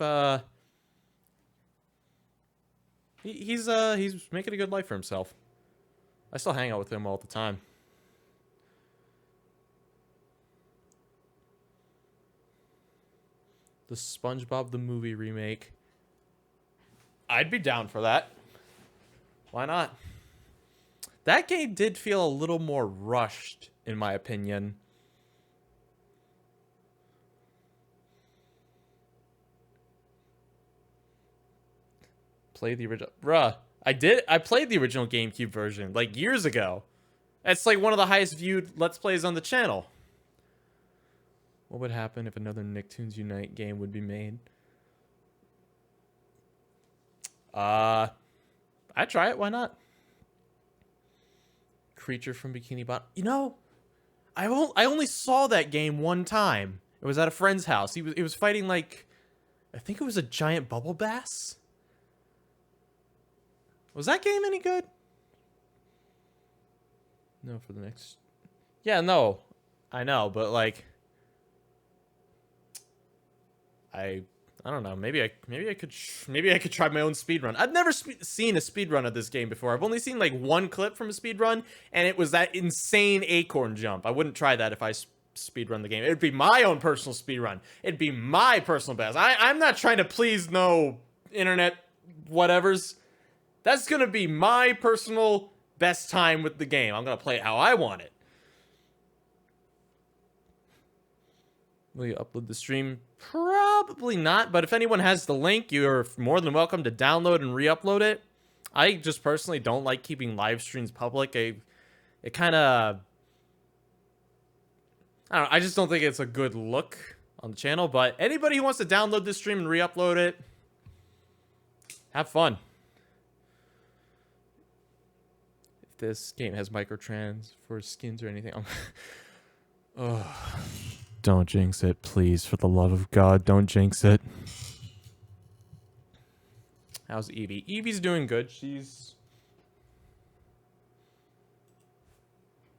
Speaker 1: He's making a good life for himself. I still hang out with him all the time. The SpongeBob the Movie remake. I'd be down for that. Why not? That game did feel a little more rushed, in my opinion. Play the original... Bruh, I played the original GameCube version, like, years ago. That's, like, one of the highest viewed Let's Plays on the channel. What would happen if another Nicktoons Unite game would be made? I'd try it, why not? Creature from Bikini Bottom. You know, I only saw that game one time. It was at a friend's house. He was fighting, like, I think it was a giant bubble bass. Was that game any good? No, for the next... Yeah, no. I know, but, like... I don't know. Maybe I could try my own speedrun. I've never seen a speedrun of this game before. I've only seen, like, one clip from a speedrun, and it was that insane acorn jump. I wouldn't try that if I speedrun the game. It'd be my own personal speedrun. It'd be my personal best. I'm not trying to please no internet whatevers. That's gonna be my personal best time with the game. I'm gonna play it how I want it. Will you upload the stream? Probably not, but if anyone has the link, you're more than welcome to download and re-upload it. I just personally don't like keeping live streams public. It kind of... I don't know, I just don't think it's a good look on the channel, but anybody who wants to download this stream and re-upload it, have fun. If this game has microtrans for skins or anything... Oh, don't jinx it, please. For the love of God, don't jinx it. How's Evie? Evie's doing good. She's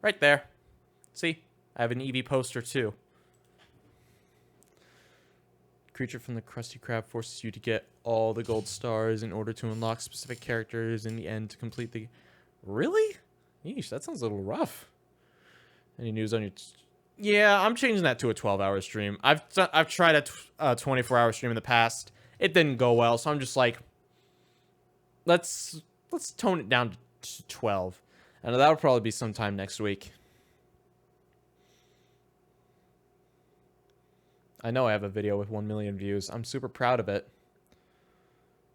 Speaker 1: right there. See? I have an Evie poster too. Creature from the Krusty Krab forces you to get all the gold stars in order to unlock specific characters in the end to complete the... Really? Yeesh, that sounds a little rough. Any news on your... Yeah, I'm changing that to a 12-hour stream. I've tried a 24-hour stream in the past. It didn't go well, so I'm just like, let's tone it down to 12. And that'll probably be sometime next week. I know I have a video with 1 million views. I'm super proud of it.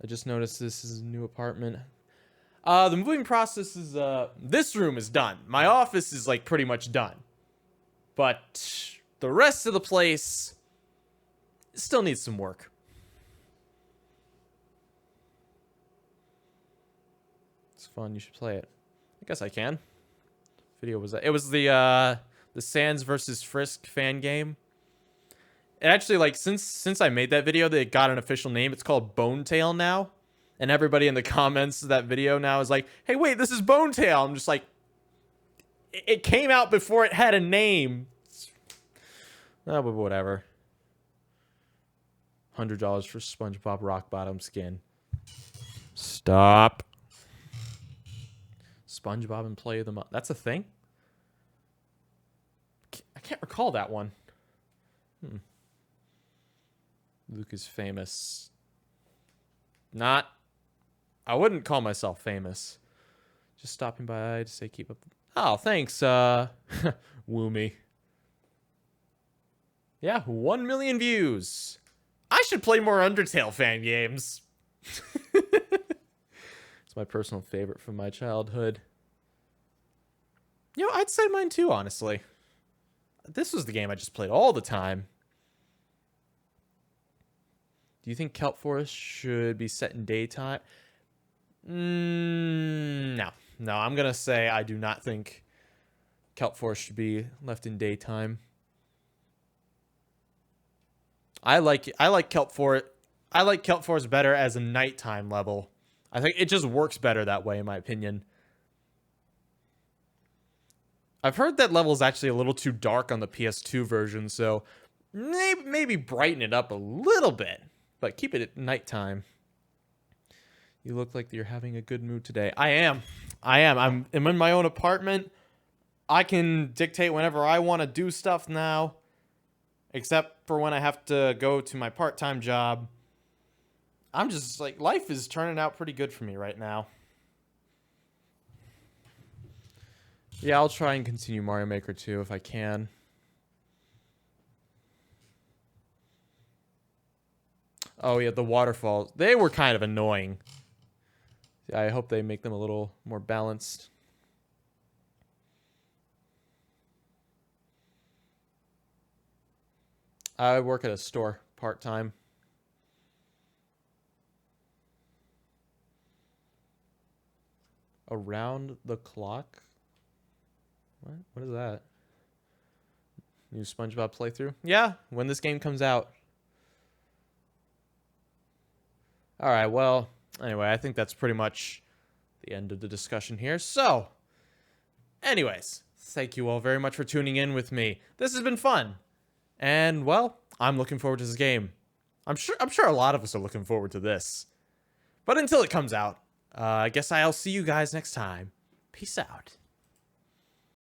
Speaker 1: I just noticed this is a new apartment. The moving process is, this room is done. My office is, like, pretty much done. But the rest of the place still needs some work. It's fun. You should play it. I guess I can. Video was that? It was the Sands versus Frisk fan game. It actually, like, since I made that video, they got an official name. It's called Bonetail now. And everybody in the comments of that video now is like, hey, wait, this is Bonetail. I'm just like, it came out before it had a name. Oh, but whatever. $100 for SpongeBob Rock Bottom skin. Stop. SpongeBob and Play of the Month. That's a thing? I can't recall that one. Luke is famous. Not. I wouldn't call myself famous. Just stopping by to say keep up. Oh, thanks, Woomy. Yeah, 1 million views. I should play more Undertale fan games. It's my personal favorite from my childhood. You know, I'd say mine too, honestly. This was the game I just played all the time. Do you think Kelp Forest should be set in daytime? No. No, I'm going to say I do not think Kelp Forest should be left in daytime. I like Kelp Forest. I like Kelp Forest better as a nighttime level. I think it just works better that way, in my opinion. I've heard that level is actually a little too dark on the PS2 version, so maybe brighten it up a little bit, but keep it at nighttime. You look like you're having a good mood today. I am. I'm in my own apartment. I can dictate whenever I want to do stuff now, except for when I have to go to my part-time job. I'm just like, life is turning out pretty good for me right now. Yeah, I'll try and continue Mario Maker 2 if I can. Oh yeah, the waterfalls. They were kind of annoying. I hope they make them a little more balanced. I work at a store part-time. Around the clock? What? What is that? New SpongeBob playthrough? Yeah, when this game comes out. Alright, well, anyway, I think that's pretty much the end of the discussion here. So, anyways, thank you all very much for tuning in with me. This has been fun. And, well, I'm looking forward to this game. I'm sure a lot of us are looking forward to this. But until it comes out, I guess I'll see you guys next time. Peace out.